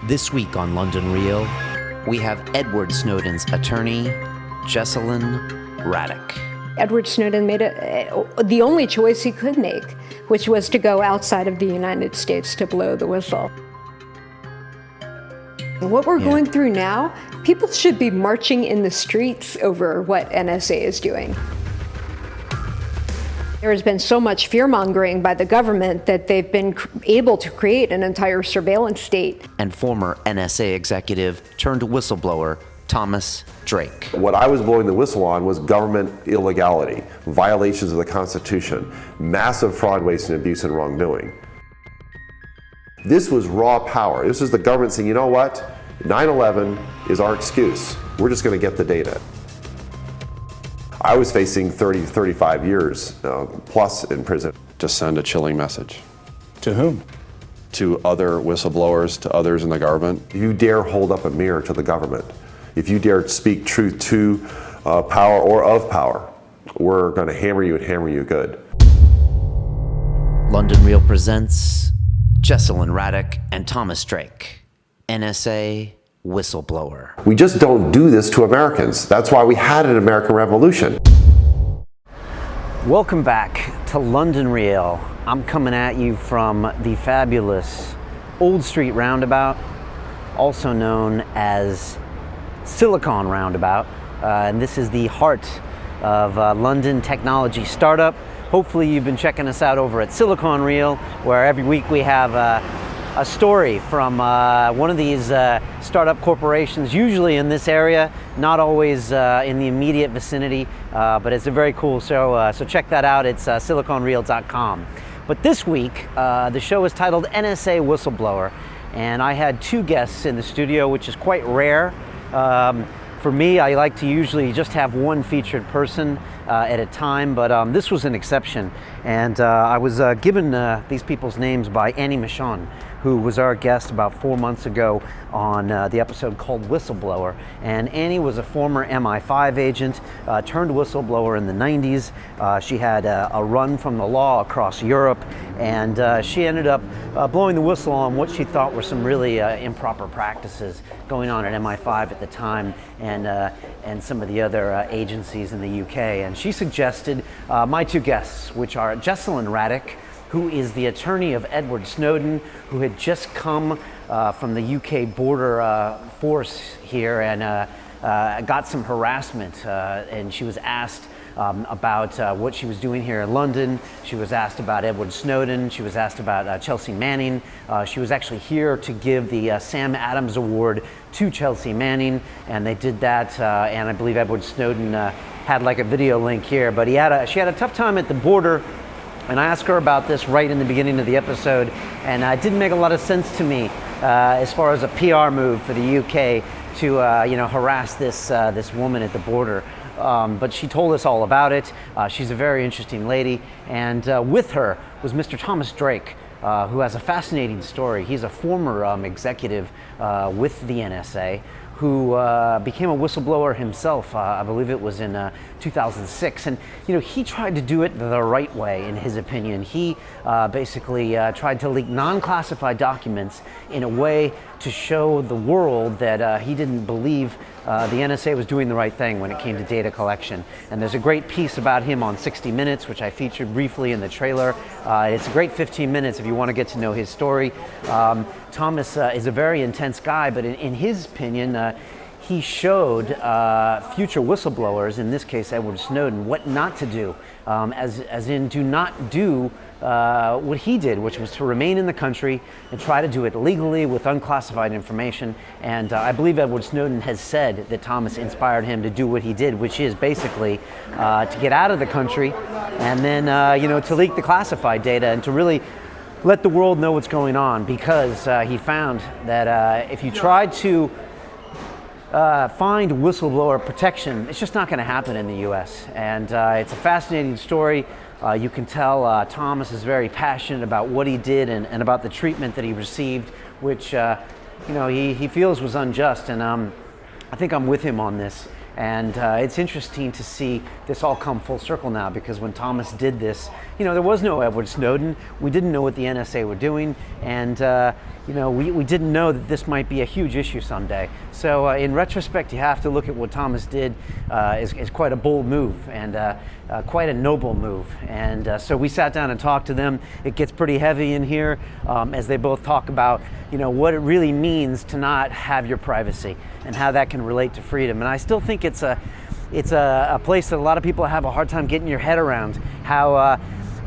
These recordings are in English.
This week on London Real, we have Edward Snowden's attorney, Jesselyn Radack. Edward Snowden made the only choice he could make, which was to go outside of the United States to blow the whistle. What we're going through now, people should be marching in the streets over what NSA is doing. There has been so much fear-mongering by the government that they've been able to create an entire surveillance state. And former NSA executive turned whistleblower Thomas Drake. What I was blowing the whistle on was government illegality, violations of the Constitution, massive fraud, waste, and abuse and wrongdoing. This was raw power. This is the government saying, you know what? 9/11 is our excuse. We're just going to get the data. I was facing 35 years plus in prison. To send a chilling message. To whom? To other whistleblowers, to others in the government. If you dare hold up a mirror to the government, if you dare speak truth to power or of power, we're going to hammer you and hammer you good. London Real presents Jesselyn Radack and Thomas Drake, NSA Whistleblower. We just don't do this to Americans. That's why we had an American Revolution. Welcome back to London Real. I'm coming at you from the fabulous Old Street Roundabout, also known as Silicon Roundabout. And this is the heart of London technology startup. Hopefully you've been checking us out over at Silicon Reel, where every week we have a story from one of these startup corporations, usually in this area, not always in the immediate vicinity, but it's a very cool show, so check that out. It's siliconreel.com. But this week, the show is titled NSA Whistleblower, and I had two guests in the studio, which is quite rare. For me, I like to usually just have one featured person at a time, but this was an exception. And I was given these people's names by Annie Michon, who was our guest about 4 months ago on the episode called Whistleblower. And Annie was a former MI5 agent, turned whistleblower in the 90s. She had a run from the law across Europe, and she ended up blowing the whistle on what she thought were some really improper practices going on at MI5 at the time, and some of the other agencies in the UK. And she suggested my two guests, which are Jesselyn Radack, who is the attorney of Edward Snowden, who had just come from the UK border force here and got some harassment. And she was asked about what she was doing here in London. She was asked about Edward Snowden. She was asked about Chelsea Manning. She was actually here to give the Sam Adams Award to Chelsea Manning, and they did that. And I believe Edward Snowden had like a video link here, but she had a tough time at the border. And I asked her about this right in the beginning of the episode, and it didn't make a lot of sense to me as far as a PR move for the UK to harass this woman at the border. But she told us all about it. She's a very interesting lady, and with her was Mr. Thomas Drake, who has a fascinating story. He's a former executive with the NSA, who became a whistleblower himself. I believe it was in 2006. And, he tried to do it the right way, in his opinion. He basically tried to leak non-classified documents in a way to show the world that he didn't believe the NSA was doing the right thing when it came to data collection. And there's a great piece about him on 60 Minutes, which I featured briefly in the trailer. It's a great 15 minutes if you want to get to know his story. Thomas is a very intense guy, but in his opinion, he showed future whistleblowers, in this case Edward Snowden, what not to do, as in do not do what he did, which was to remain in the country and try to do it legally with unclassified information. And I believe Edward Snowden has said that Thomas inspired him to do what he did, which is basically to get out of the country and then to leak the classified data and to really let the world know what's going on, because he found that if you tried to find whistleblower protection, it's just not going to happen in the US. And it's a fascinating story. You can tell Thomas is very passionate about what he did and about the treatment that he received, which he feels was unjust. And I think I'm with him on this. And it's interesting to see this all come full circle now, because when Thomas did this, there was no Edward Snowden. We didn't know what the NSA were doing, and we didn't know that this might be a huge issue someday. So in retrospect, you have to look at what Thomas did is quite a bold move, and quite a noble move. And so we sat down and talked to them. It gets pretty heavy in here as they both talk about what it really means to not have your privacy and how that can relate to freedom. And I still think it's a place that a lot of people have a hard time getting your head around, how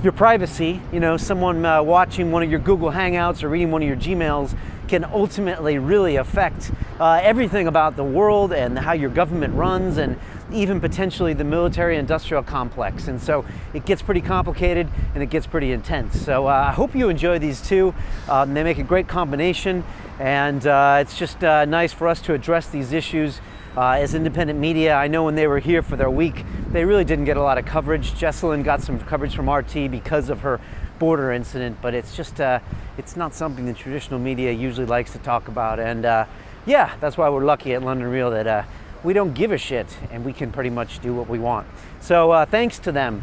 your privacy, someone watching one of your Google Hangouts or reading one of your Gmails can ultimately really affect everything about the world and how your government runs, and even potentially the military-industrial complex. And so it gets pretty complicated and it gets pretty intense. So I hope you enjoy these two. They make a great combination, and it's just nice for us to address these issues as independent media. I know when they were here for their week, they really didn't get a lot of coverage. Jesselyn got some coverage from RT because of her border incident, but it's just it's not something the traditional media usually likes to talk about. And yeah, that's why we're lucky at London Real that we don't give a shit and we can pretty much do what we want. So thanks to them.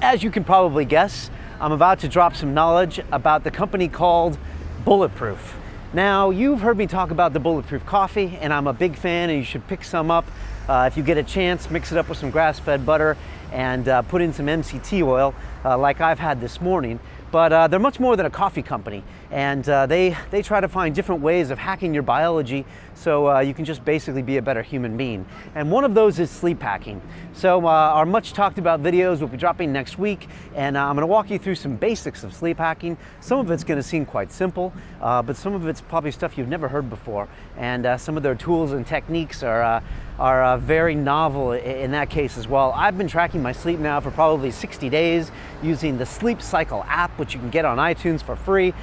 As you can probably guess, I'm about to drop some knowledge about the company called Bulletproof. Now, you've heard me talk about the Bulletproof coffee, and I'm a big fan, and you should pick some up. If you get a chance, mix it up with some grass-fed butter and put in some MCT oil like I've had this morning. But they're much more than a coffee company, and they try to find different ways of hacking your biology so you can just basically be a better human being. And one of those is sleep hacking. So our much talked about videos will be dropping next week, and I'm going to walk you through some basics of sleep hacking. Some of it's going to seem quite simple, but some of it's probably stuff you've never heard before, and some of their tools and techniques are very novel in that case as well. I've been tracking my sleep now for probably 60 days using the Sleep Cycle app, which you can get on iTunes for free.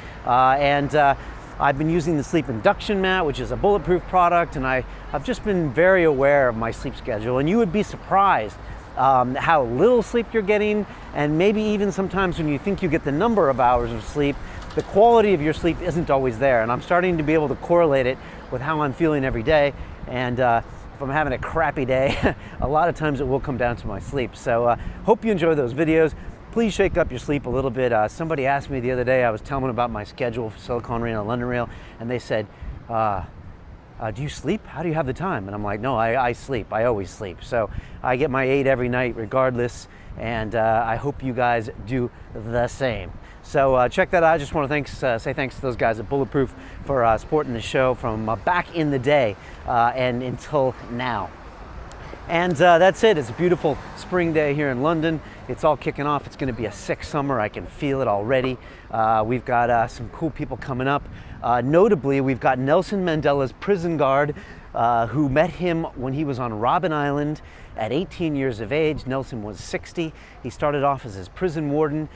I've been using the sleep induction mat, which is a Bulletproof product, and I've just been very aware of my sleep schedule. And you would be surprised how little sleep you're getting, and maybe even sometimes when you think you get the number of hours of sleep, the quality of your sleep isn't always there. And I'm starting to be able to correlate it with how I'm feeling every day. And if I'm having a crappy day, a lot of times it will come down to my sleep. So hope you enjoy those videos. Please shake up your sleep a little bit. Somebody asked me the other day, I was telling them about my schedule for Silicon Reel and London Reel, and they said, do you sleep? How do you have the time? And I'm like, no, I sleep. I always sleep. So I get my 8 every night regardless, and I hope you guys do the same. So check that out. I just want to say thanks to those guys at Bulletproof for supporting the show from back in the day and until now. And that's it. It's a beautiful spring day here in London. It's all kicking off. It's going to be a sick summer. I can feel it already. We've got some cool people coming up. Notably, we've got Nelson Mandela's prison guard who met him when he was on Robben Island at 18 years of age. Nelson was 60. He started off as his prison warden.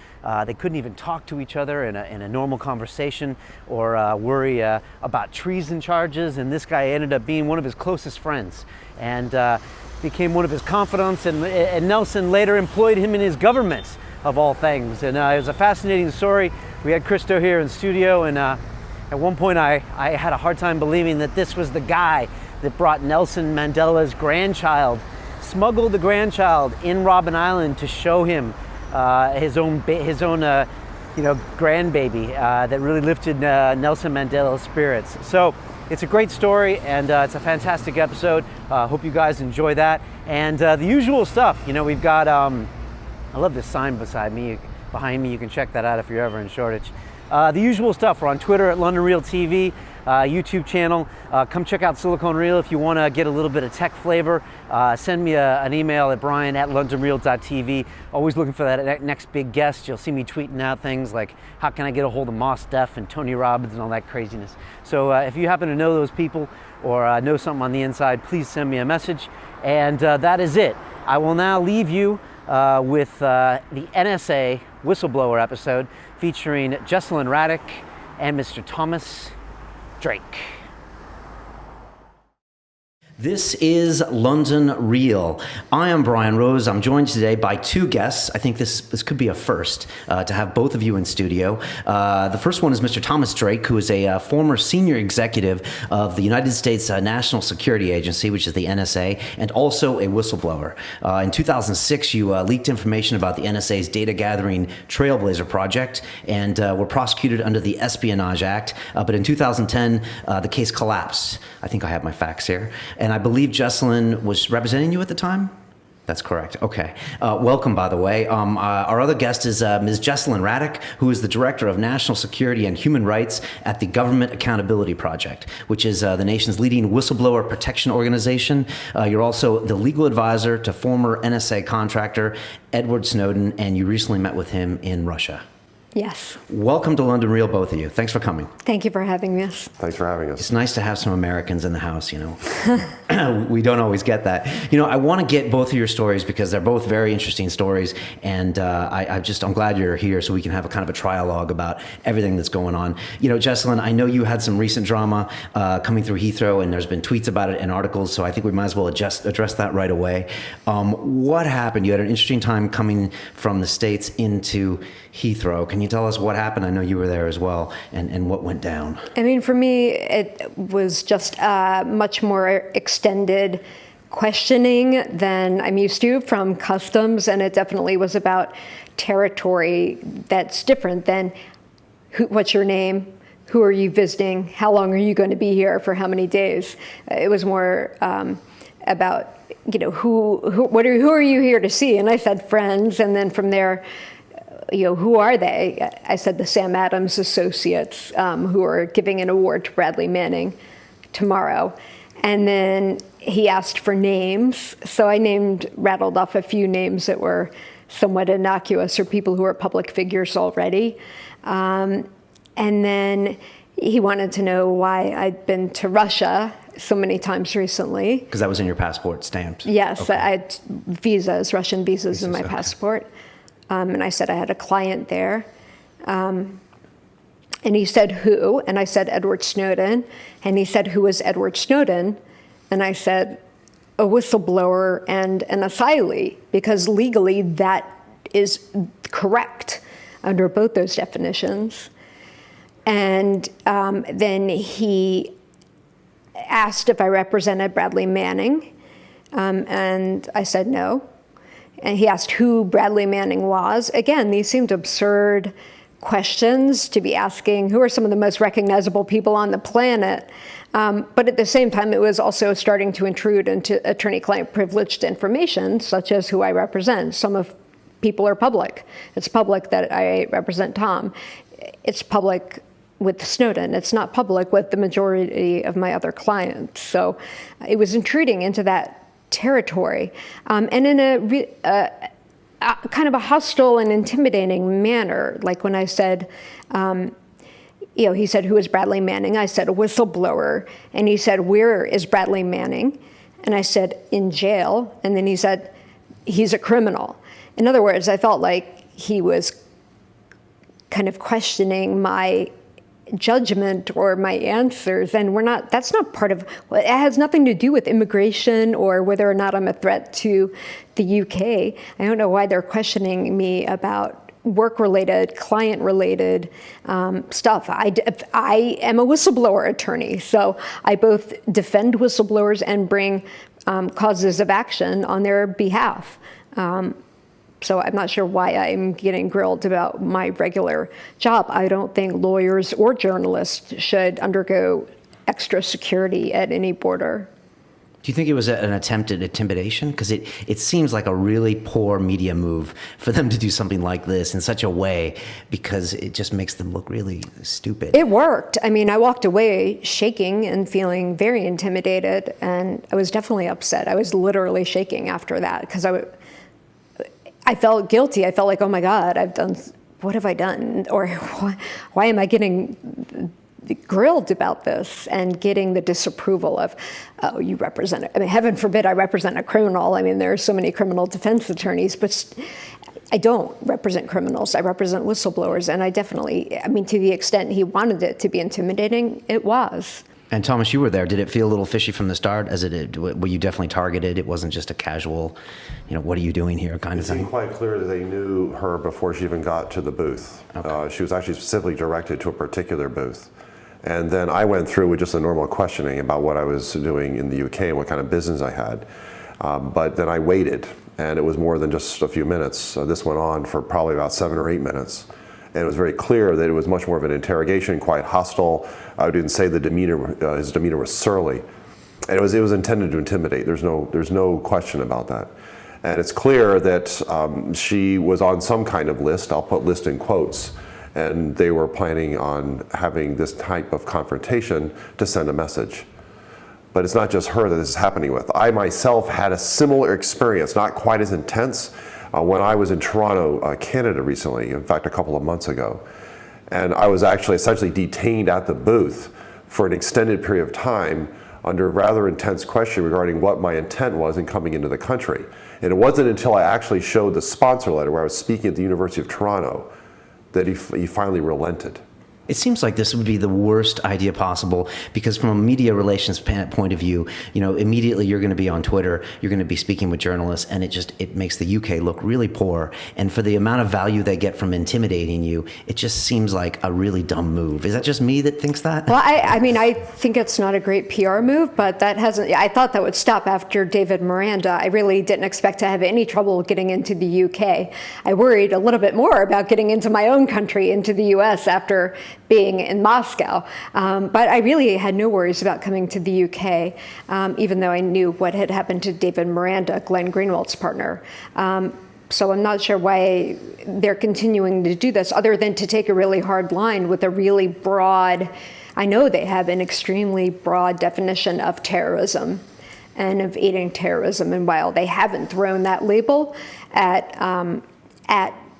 They couldn't even talk to each other in a normal conversation or worry about treason charges. And this guy ended up being one of his closest friends, and became one of his confidants, and Nelson later employed him in his government, of all things. And it was a fascinating story. We had Christo here in studio, and at one point I had a hard time believing that this was the guy that brought Nelson Mandela's grandchild, smuggled the grandchild in Robben Island to show him his own grandbaby that really lifted Nelson Mandela's spirits. So it's a great story, and it's a fantastic episode. Hope you guys enjoy that. And the usual stuff, we've got, I love this sign behind me. You can check that out if you're ever in Shoreditch. The usual stuff. We're on Twitter at London Real TV, YouTube channel. Come check out Silicon Reel if you want to get a little bit of tech flavor. Send me an email at brian@londonreal.tv. Always looking for that next big guest. You'll see me tweeting out things like, how can I get a hold of Mos Def and Tony Robbins and all that craziness. So if you happen to know those people or know something on the inside, please send me a message. And that is it. I will now leave you with the NSA Whistleblower episode featuring Jesselyn Radack and Mr. Thomas Drake. This is London Real. I am Brian Rose. I'm joined today by two guests. I think this could be a first to have both of you in studio. The first one is Mr. Thomas Drake, who is a former senior executive of the United States National Security Agency, which is the NSA, and also a whistleblower. In 2006, you leaked information about the NSA's data gathering Trailblazer Project and were prosecuted under the Espionage Act. But in 2010, the case collapsed. I think I have my facts here. And I believe Jesselyn was representing you at the time? That's correct. Okay. Welcome, by the way. Our other guest is Ms. Jesselyn Radack, who is the Director of National Security and Human Rights at the Government Accountability Project, which is the nation's leading whistleblower protection organization. You're also the legal advisor to former NSA contractor Edward Snowden, and you recently met with him in Russia. Yes. Welcome to London Real, both of you. Thanks for coming. Thank you for having us. Thanks for having us. It's nice to have some Americans in the house, you know. We don't always get that. You know, I want to get both of your stories because they're both very interesting stories, and I'm glad you're here so we can have a kind of a trialogue about everything that's going on. You know, Jesselyn, I know you had some recent drama coming through Heathrow, and there's been tweets about it and articles, so I think we might as well address that right away. What happened? You had an interesting time coming from the States into Heathrow. Can you tell us what happened? I know you were there as well, and what went down. I mean, for me, it was just much more extended questioning than I'm used to from customs, and it definitely was about territory that's different than what's your name, who are you visiting, how long are you going to be here, for how many days. It was more about, you know, who are you here to see? And I said friends, and then from there, you know, who are they? I said the Sam Adams Associates, who are giving an award to Bradley Manning tomorrow. And then he asked for names. So I rattled off a few names that were somewhat innocuous or people who are public figures already. And then he wanted to know why I'd been to Russia so many times recently. Because that was in your passport stamped? Yes, okay. I had Russian visas in my passport. And I said I had a client there. And he said, who? And I said, Edward Snowden. And he said, who is Edward Snowden? And I said, a whistleblower and an asylee, because legally that is correct under both those definitions. And then he asked if I represented Bradley Manning. And I said no. And he asked who Bradley Manning was. Again, these seemed absurd questions to be asking who are some of the most recognizable people on the planet. But at the same time, it was also starting to intrude into attorney-client privileged information, such as who I represent. Some of people are public. It's public that I represent Tom. It's public with Snowden. It's not public with the majority of my other clients. So it was intruding into that territory, and in a kind of a hostile and intimidating manner. Like when I said, you know, he said, who is Bradley Manning? I said, a whistleblower. And he said, where is Bradley Manning? And I said, in jail. And then he said, he's a criminal. In other words, I felt like he was kind of questioning my judgment or my answers, and that's not part of, it has nothing to do with immigration or whether or not I'm a threat to the UK. I don't know why they're questioning me about work-related, client-related stuff. I am a whistleblower attorney, so I both defend whistleblowers and bring causes of action on their behalf. So I'm not sure why I'm getting grilled about my regular job. I don't think lawyers or journalists should undergo extra security at any border. Do you think it was an attempt at intimidation? Because it seems like a really poor media move for them to do something like this in such a way, because it just makes them look really stupid. It worked. I mean, I walked away shaking and feeling very intimidated, and I was definitely upset. I was literally shaking after that because I felt guilty. I felt like, oh my God, what have I done? Or why am I getting grilled about this and getting the disapproval of, oh, you represent it. I mean, heaven forbid I represent a criminal. I mean, there are so many criminal defense attorneys, but I don't represent criminals. I represent whistleblowers. And I definitely, I mean, to the extent he wanted it to be intimidating, it was. And Thomas, you were there. Did it feel a little fishy from the start? Were you definitely targeted? It wasn't just a casual, what are you doing here kind of thing? It seemed quite clear that they knew her before she even got to the booth. Okay. She was actually specifically directed to a particular booth. And then I went through with just a normal questioning about what I was doing in the UK and what kind of business I had. But then I waited, and it was more than just a few minutes. This went on for probably about 7 or 8 minutes. And it was very clear that it was much more of an interrogation, quite hostile. I didn't say his demeanor was surly. And it was intended to intimidate. There's no question about that. And it's clear that she was on some kind of list, I'll put list in quotes, and they were planning on having this type of confrontation to send a message. But it's not just her that this is happening with. I myself had a similar experience, not quite as intense, when I was in Toronto, Canada recently, in fact a couple of months ago. And I was actually essentially detained at the booth for an extended period of time under rather intense question regarding what my intent was in coming into the country. And it wasn't until I actually showed the sponsor letter where I was speaking at the University of Toronto that he finally relented. It seems like this would be the worst idea possible, because from a media relations point of view, immediately you're going to be on Twitter, you're going to be speaking with journalists, and it makes the UK look really poor. And for the amount of value they get from intimidating you, it just seems like a really dumb move. Is that just me that thinks that? Well, I think it's not a great PR move, but I thought that would stop after David Miranda. I really didn't expect to have any trouble getting into the UK. I worried a little bit more about getting into my own country, into the US, after being in Moscow. But I really had no worries about coming to the UK, even though I knew what had happened to David Miranda, Glenn Greenwald's partner. So I'm not sure why they're continuing to do this, other than to take a really hard line with a really broad, I know they have an extremely broad definition of terrorism and of aiding terrorism. And while they haven't thrown that label at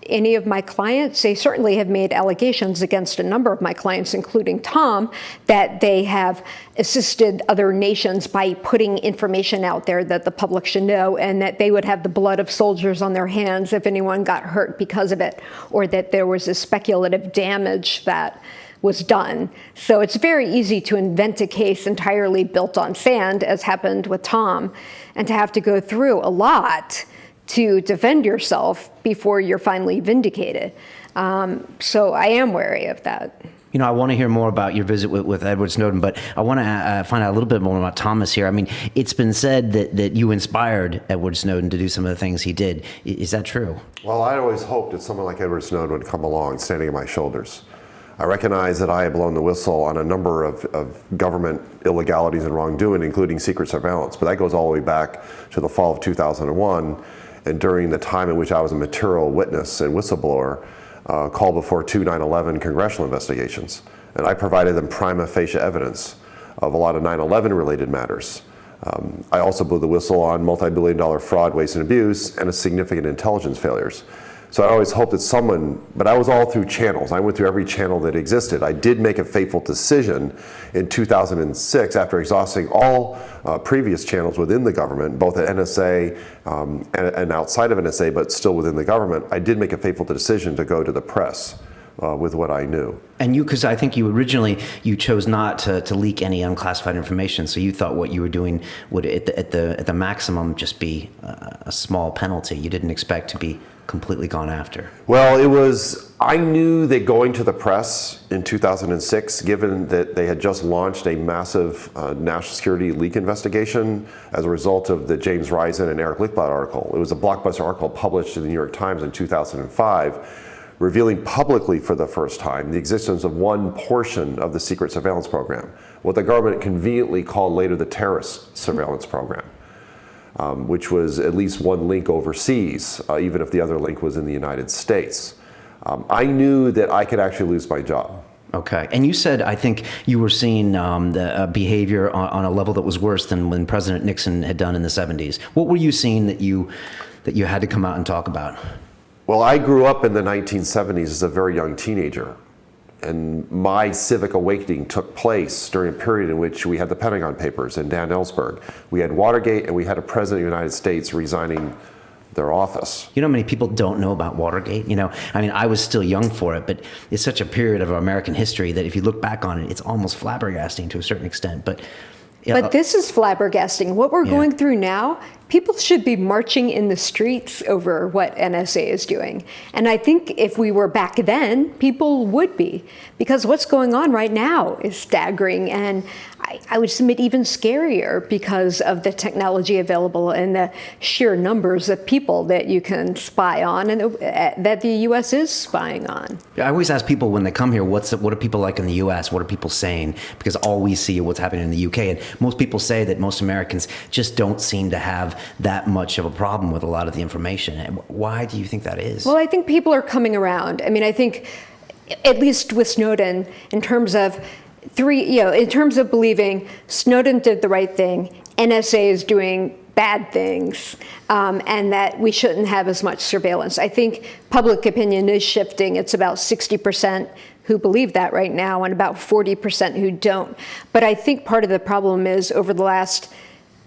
any of my clients, they certainly have made allegations against a number of my clients, including Tom, that they have assisted other nations by putting information out there that the public should know, and that they would have the blood of soldiers on their hands if anyone got hurt because of it, or that there was a speculative damage that was done. So it's very easy to invent a case entirely built on sand, as happened with Tom, and to have to go through a lot to defend yourself before you're finally vindicated. So I am wary of that. I want to hear more about your visit with Edward Snowden, but I want to find out a little bit more about Thomas here. I mean, it's been said that you inspired Edward Snowden to do some of the things he did. Is that true? Well, I always hoped that someone like Edward Snowden would come along standing on my shoulders. I recognize that I have blown the whistle on a number of government illegalities and wrongdoing, including secret surveillance, but that goes all the way back to the fall of 2001. And during the time in which I was a material witness and whistleblower, called before 2 9/11 congressional investigations. And I provided them prima facie evidence of a lot of 9/11 related matters. I also blew the whistle on multi-billion-dollar fraud, waste, and abuse, and significant intelligence failures. So I always hoped that someone, but I was all through channels. I went through every channel that existed. I did make a fateful decision in 2006 after exhausting all previous channels within the government, both at NSA and outside of NSA, but still within the government. I did make a fateful decision to go to the press with what I knew. And because I think you originally, you chose not to leak any unclassified information, so you thought what you were doing would at the maximum just be a small penalty. You didn't expect to be completely gone after. Well, I knew that going to the press in 2006, given that they had just launched a massive national security leak investigation as a result of the James Risen and Eric Lichtblau article. It was a blockbuster article published in the New York Times in 2005, revealing publicly for the first time the existence of one portion of the secret surveillance program, what the government conveniently called later the terrorist surveillance program. Which was at least one link overseas, even if the other link was in the United States. I knew that I could actually lose my job. Okay, and you said, I think you were seeing the behavior on a level that was worse than when President Nixon had done in the 70s. What were you seeing that you had to come out and talk about? Well, I grew up in the 1970s as a very young teenager. And my civic awakening took place during a period in which we had the Pentagon Papers and Dan Ellsberg. We had Watergate, and we had a president of the United States resigning their office. You know how many people don't know about Watergate? I mean, I was still young for it, but it's such a period of American history that if you look back on it, it's almost flabbergasting to a certain extent. But this is flabbergasting. What we're going through now, people should be marching in the streets over what NSA is doing. And I think if we were back then, people would be, because what's going on right now is staggering, and I would submit even scarier because of the technology available and the sheer numbers of people that you can spy on and that the U.S. is spying on. I always ask people when they come here, what are people like in the U.S.? What are people saying? Because all we see is what's happening in the U.K. And most people say that most Americans just don't seem to have that much of a problem with a lot of the information. Why do you think that is? Well, I think people are coming around. I mean, I think, at least with Snowden, in terms of believing Snowden did the right thing, NSA is doing bad things, and that we shouldn't have as much surveillance. I think public opinion is shifting. It's about 60% who believe that right now and about 40% who don't. But I think part of the problem is over the last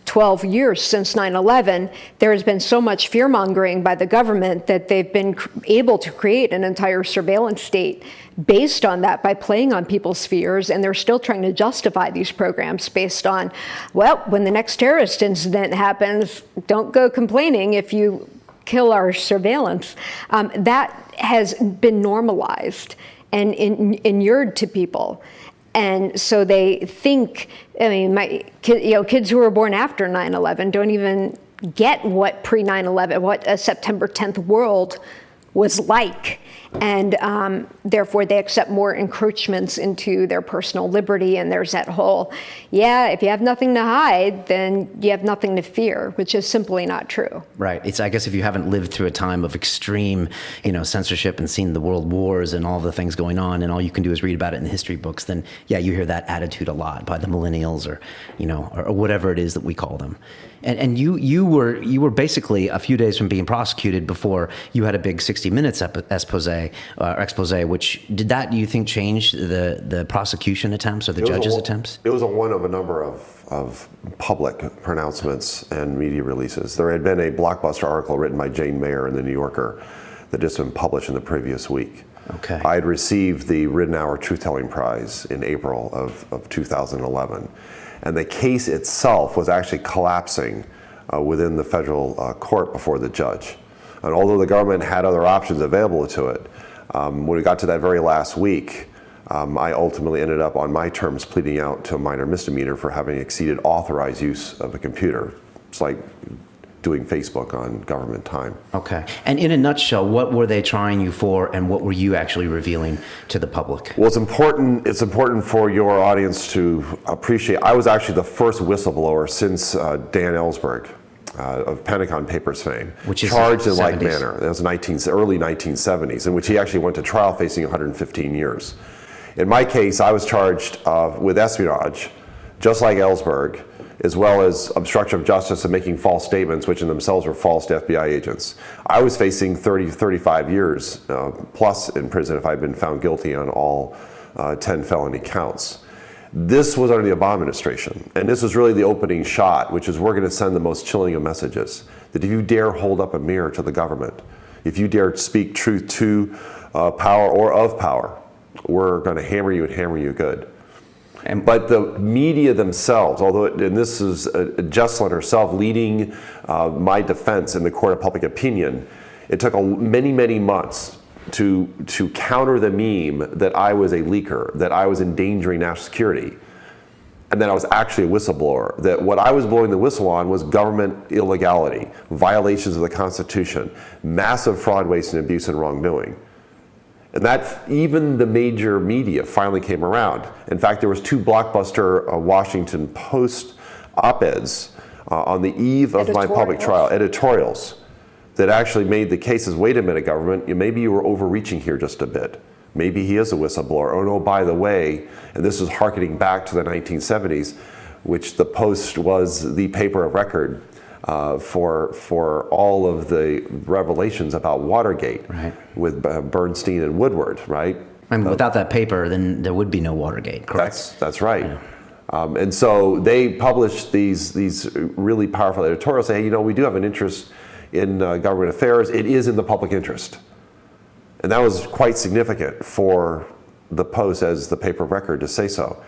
12 years since 9/11, there has been so much fear-mongering by the government that they've been able to create an entire surveillance state based on that, by playing on people's fears, and they're still trying to justify these programs based on, well, when the next terrorist incident happens, don't go complaining if you kill our surveillance. That has been normalized and inured to people. And so they think, I mean, kids who were born after 9/11 don't even get what pre-9/11, what a September 10th world was like. And therefore, they accept more encroachments into their personal liberty. And there's that whole, if you have nothing to hide, then you have nothing to fear, which is simply not true. Right. It's, I guess, if you haven't lived through a time of extreme, censorship and seen the world wars and all the things going on, and all you can do is read about it in the history books, then you hear that attitude a lot by the millennials or whatever it is that we call them. And you were basically a few days from being prosecuted before you had a big 60 Minutes expose, which do you think change the prosecution attempts or the judges' attempts? It was one of a number of public pronouncements and media releases. There had been a blockbuster article written by Jane Mayer in the New Yorker that just been published in the previous week. Okay. I had received the Ridenour Truth-Telling Prize in April of 2011. And the case itself was actually collapsing within the federal court before the judge. And although the government had other options available to it, when we got to that very last week, I ultimately ended up on my terms pleading out to a minor misdemeanor for having exceeded authorized use of a computer. It's like doing Facebook on government time. Okay. And in a nutshell, what were they trying you for, and what were you actually revealing to the public? Well, it's important for your audience to appreciate. I was actually the first whistleblower since Dan Ellsberg of Pentagon Papers fame, which is charged in like manner. That was early 1970s, in which he actually went to trial facing 115 years. In my case, I was charged with espionage, just like Ellsberg, as well as obstruction of justice and making false statements, which in themselves were false to FBI agents. I was facing 35 years plus in prison if I'd been found guilty on all 10 felony counts. This was under the Obama administration, and this was really the opening shot, which is we're going to send the most chilling of messages, that if you dare hold up a mirror to the government, if you dare speak truth to power or of power, we're going to hammer you and hammer you good. But the media themselves, and this is Jesselyn herself leading my defense in the court of public opinion, it took many, many months to counter the meme that I was a leaker, that I was endangering national security, and that I was actually a whistleblower, that what I was blowing the whistle on was government illegality, violations of the Constitution, massive fraud, waste, and abuse and wrongdoing. And that even the major media finally came around. In fact, there was 2 blockbuster Washington Post op-eds on the eve of my public trial, editorials, that actually made the cases, wait a minute, government, maybe you were overreaching here just a bit. Maybe he is a whistleblower. Oh no, by the way, and this is hearkening back to the 1970s, which the Post was the paper of record for all of the revelations about Watergate, right, with Bernstein and Woodward, right? And without that paper, then there would be no Watergate, correct? That's right. Yeah. And so they published these really powerful editorials saying, hey, we do have an interest in government affairs, it is in the public interest. And that was quite significant for the Post as the paper of record to say so.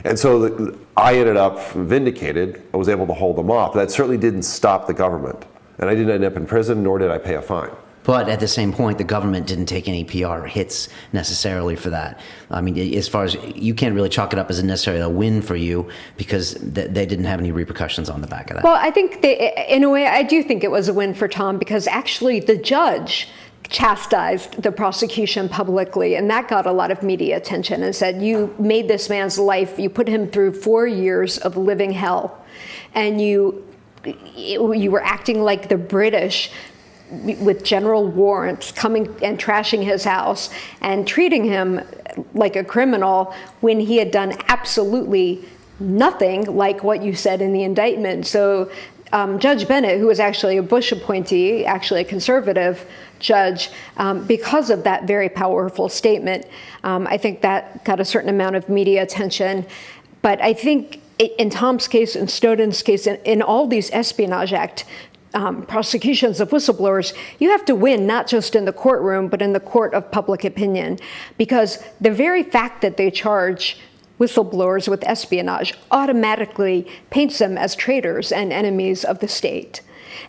And so I ended up vindicated. I was able to hold them off. That certainly didn't stop the government. And I didn't end up in prison, nor did I pay a fine. But at the same point, the government didn't take any PR hits necessarily for that. I mean, as far as you can't really chalk it up as necessarily a win for you because they didn't have any repercussions on the back of that. Well, I think in a way, I do think it was a win for Tom because actually the judge chastised the prosecution publicly, and that got a lot of media attention and said, you made this man's life, you put him through 4 years of living hell, and you were acting like the British with general warrants coming and trashing his house and treating him like a criminal when he had done absolutely nothing like what you said in the indictment. So Judge Bennett, who was actually a Bush appointee, actually a conservative judge, because of that very powerful statement, I think that got a certain amount of media attention. But I think in Tom's case, in Snowden's case, in all these Espionage Act prosecutions of whistleblowers, you have to win not just in the courtroom, but in the court of public opinion, because the very fact that they charge whistleblowers with espionage automatically paints them as traitors and enemies of the state.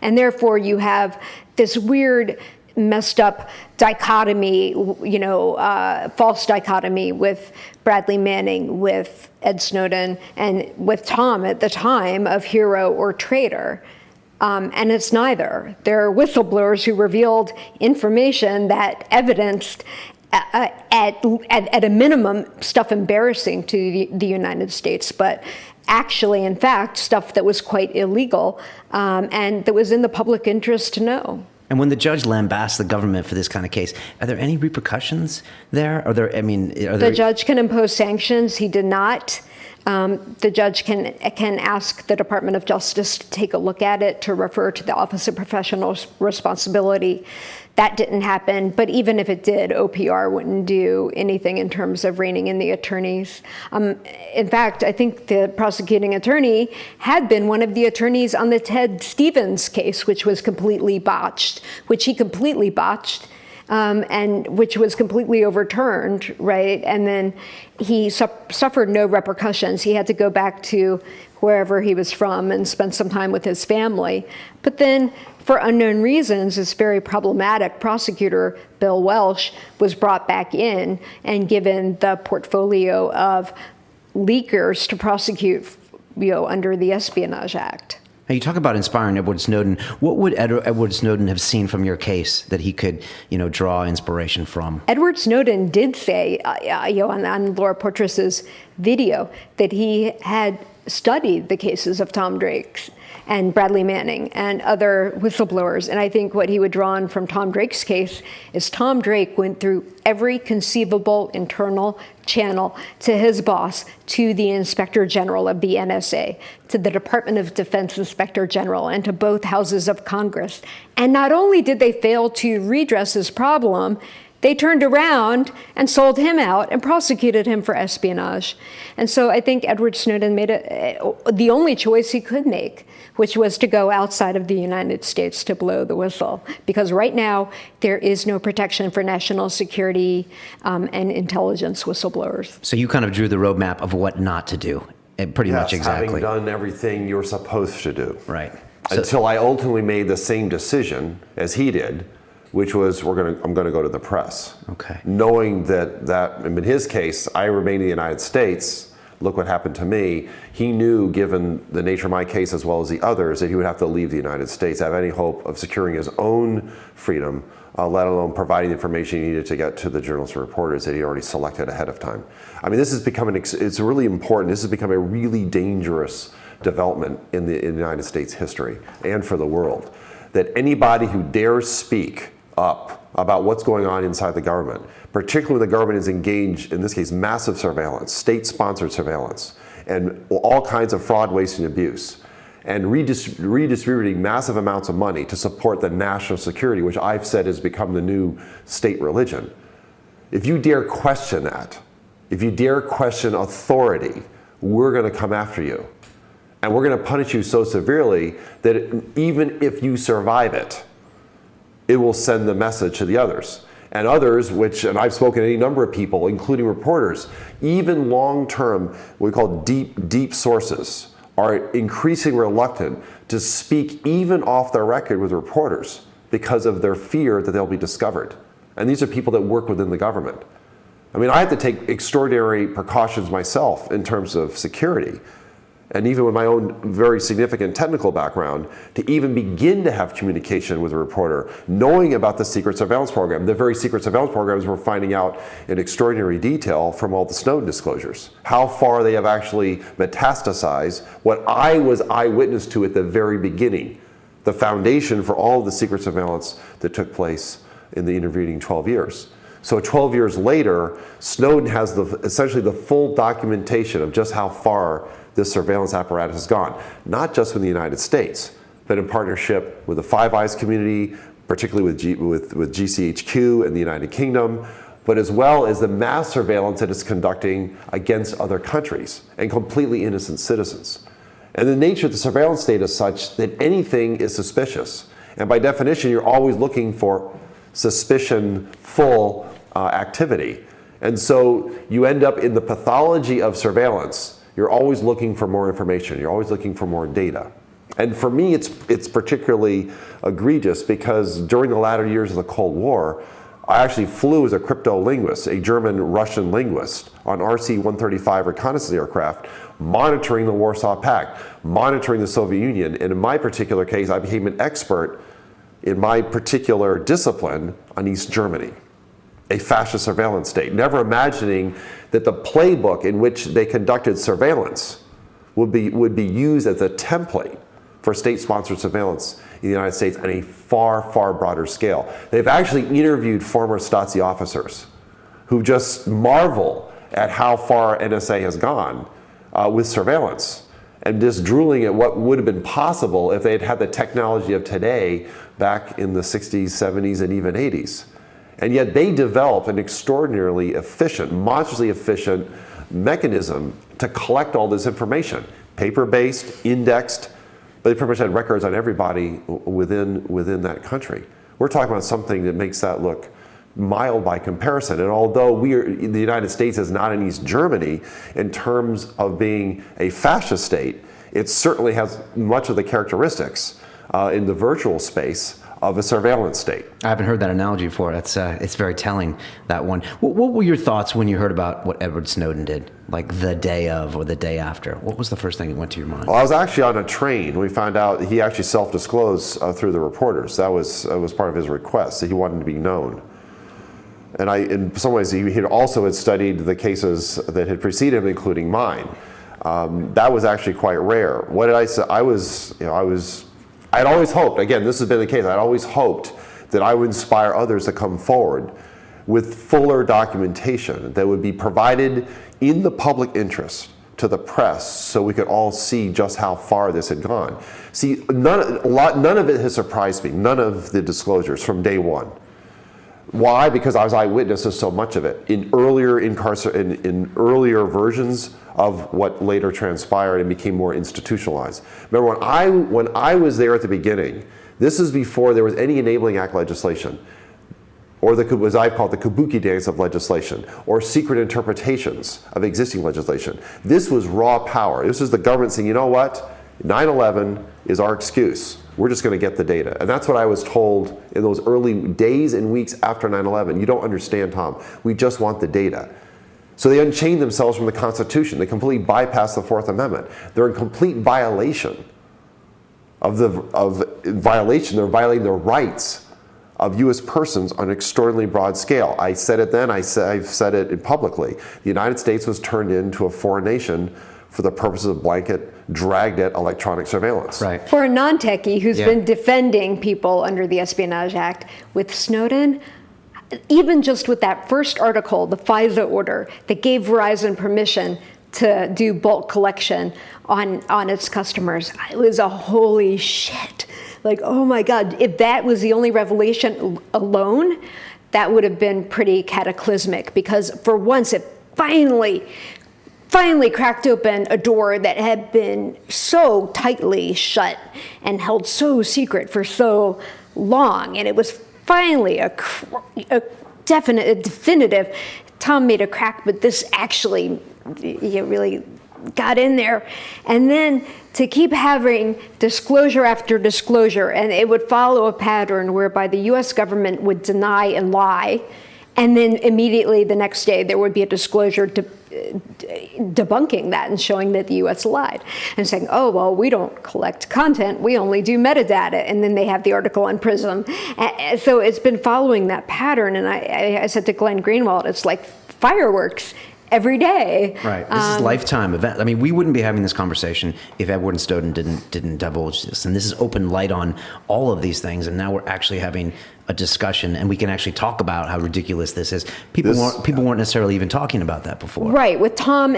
And therefore, you have this weird, messed up dichotomy, false dichotomy with Bradley Manning, with Ed Snowden, and with Tom at the time of hero or traitor. And it's neither. There are whistleblowers who revealed information that evidenced, at a minimum, stuff embarrassing to the United States, but actually, in fact, stuff that was quite illegal and that was in the public interest to know. And when the judge lambasts the government for this kind of case, are there any repercussions there? The judge can impose sanctions. He did not. The judge can ask the Department of Justice to take a look at it, to refer to the Office of Professional Responsibility. That didn't happen, but even if it did, OPR wouldn't do anything in terms of reining in the attorneys. In fact, I think the prosecuting attorney had been one of the attorneys on the Ted Stevens case, which he completely botched, and which was completely overturned, right? And then he suffered no repercussions. He had to go back to wherever he was from and spend some time with his family. But then, for unknown reasons, this very problematic prosecutor, Bill Welsh, was brought back in and given the portfolio of leakers to prosecute, under the Espionage Act. Now, you talk about inspiring Edward Snowden. What would Edward Snowden have seen from your case that he could, draw inspiration from? Edward Snowden did say, on Laura Poitras's video, that he had studied the cases of Tom Drake and Bradley Manning and other whistleblowers. And I think what he would draw on from Tom Drake's case is Tom Drake went through every conceivable internal channel to his boss, to the Inspector General of the NSA, to the Department of Defense Inspector General, and to both houses of Congress. And not only did they fail to redress his problem, they turned around and sold him out and prosecuted him for espionage. And so I think Edward Snowden made the only choice he could make, which was to go outside of the United States to blow the whistle. Because right now, there is no protection for national security and intelligence whistleblowers. So you kind of drew the roadmap of what not to do, pretty much exactly. Having done everything you're supposed to do. Right. Until I ultimately made the same decision as he did, which was I'm going to go to the press. Okay. Knowing that in his case, I remained in the United States. Look what happened to me. He knew, given the nature of my case as well as the others, that he would have to leave the United States, have any hope of securing his own freedom, let alone providing the information he needed to get to the journalists and reporters that he already selected ahead of time. I mean, this has become it's really important. This has become a really dangerous development in the United States history and for the world, that anybody who dares speak up about what's going on inside the government, particularly when the government is engaged, in this case, massive surveillance, state-sponsored surveillance, and all kinds of fraud, waste, and abuse, and redistributing massive amounts of money to support the national security, which I've said has become the new state religion. If you dare question that, if you dare question authority, we're going to come after you. And we're going to punish you so severely that even if you survive it, it will send the message to the others. And others, and I've spoken to any number of people, including reporters, even long-term, what we call deep sources, are increasingly reluctant to speak even off their record with reporters because of their fear that they'll be discovered. And these are people that work within the government. I mean, I have to take extraordinary precautions myself in terms of security, and even with my own very significant technical background, to even begin to have communication with a reporter, knowing about the secret surveillance program, the very secret surveillance programs we're finding out in extraordinary detail from all the Snowden disclosures, how far they have actually metastasized what I was eyewitness to at the very beginning, the foundation for all of the secret surveillance that took place in the intervening 12 years. So 12 years later, Snowden has essentially the full documentation of just how far this surveillance apparatus has gone, not just in the United States, but in partnership with the Five Eyes community, particularly with GCHQ in the United Kingdom, but as well as the mass surveillance that it's conducting against other countries and completely innocent citizens. And the nature of the surveillance state is such that anything is suspicious. And by definition, you're always looking for suspicion-full activity. And so you end up in the pathology of surveillance. You're always looking for more information. You're always looking for more data. And for me, it's particularly egregious because during the latter years of the Cold War, I actually flew as a cryptolinguist, a German-Russian linguist, on RC-135 reconnaissance aircraft, monitoring the Warsaw Pact, monitoring the Soviet Union. And in my particular case, I became an expert in my particular discipline on East Germany, a fascist surveillance state, never imagining that the playbook in which they conducted surveillance would be used as a template for state-sponsored surveillance in the United States on a far, far broader scale. They've actually interviewed former Stasi officers who just marvel at how far NSA has gone with surveillance, and just drooling at what would have been possible if they had had the technology of today back in the 60s, 70s, and even 80s. And yet they developed an extraordinarily efficient, monstrously efficient mechanism to collect all this information, paper-based, indexed, but they pretty much had records on everybody within that country. We're talking about something that makes that look mild by comparison. And although the United States is not in East Germany in terms of being a fascist state, it certainly has much of the characteristics in the virtual space of a surveillance state. I haven't heard that analogy before. It's very telling, that one. What were your thoughts when you heard about what Edward Snowden did, like the day of or the day after? What was the first thing that went to your mind? Well, I was actually on a train. We found out he actually self-disclosed through the reporters. That was part of his request, that he wanted to be known. And in some ways, he also had studied the cases that had preceded him, including mine. That was actually quite rare. What did I say? I'd always hoped, again, this has been the case, I'd always hoped that I would inspire others to come forward with fuller documentation that would be provided in the public interest to the press so we could all see just how far this had gone. See, none of it has surprised me, none of the disclosures from day one. Why? Because I was eyewitness to so much of it in earlier versions of what later transpired and became more institutionalized. Remember, when I was there at the beginning, this is before there was any Enabling Act legislation, or what I call the kabuki dance of legislation, or secret interpretations of existing legislation. This was raw power. This is the government saying, you know what? 9/11 is our excuse. We're just going to get the data. And that's what I was told in those early days and weeks after 9/11. You don't understand, Tom. We just want the data. So they unchained themselves from the Constitution. They completely bypassed the Fourth Amendment. They're in complete violation They're violating the rights of U.S. persons on an extraordinarily broad scale. I said it then, I've said it publicly. The United States was turned into a foreign nation for the purposes of blanket, dragnet electronic surveillance. Right. For a non-techie who's been defending people under the Espionage Act, with Snowden, even just with that first article, the FISA order that gave Verizon permission to do bulk collection on its customers, it was a holy shit. Like, oh my God, if that was the only revelation alone, that would have been pretty cataclysmic, because for once it finally cracked open a door that had been so tightly shut and held so secret for so long. And it was finally a definitive, Tom made a crack, but this actually, you really got in there. And then to keep having disclosure after disclosure, and it would follow a pattern whereby the US government would deny and lie, and then immediately the next day there would be a disclosure debunking that and showing that the US lied and saying, oh, well, we don't collect content, we only do metadata. And then they have the article on Prism. And so it's been following that pattern. And I said to Glenn Greenwald, it's like fireworks every day. Right. This is lifetime event. I mean, we wouldn't be having this conversation if Edward Snowden didn't divulge this. And this is open light on all of these things. And now we're actually having a discussion, and we can actually talk about how ridiculous this is. People weren't necessarily even talking about that before. Right. With Tom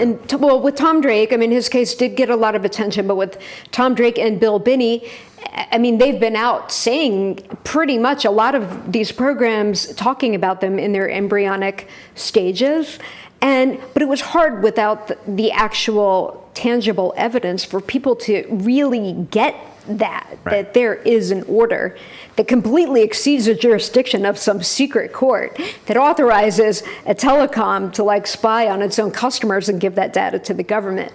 Drake, I mean, his case did get a lot of attention, but with Tom Drake and Bill Binney, I mean, they've been out saying pretty much a lot of these programs, talking about them in their embryonic stages. But it was hard without the actual tangible evidence for people to really get that there is an order that completely exceeds the jurisdiction of some secret court that authorizes a telecom to like spy on its own customers and give that data to the government.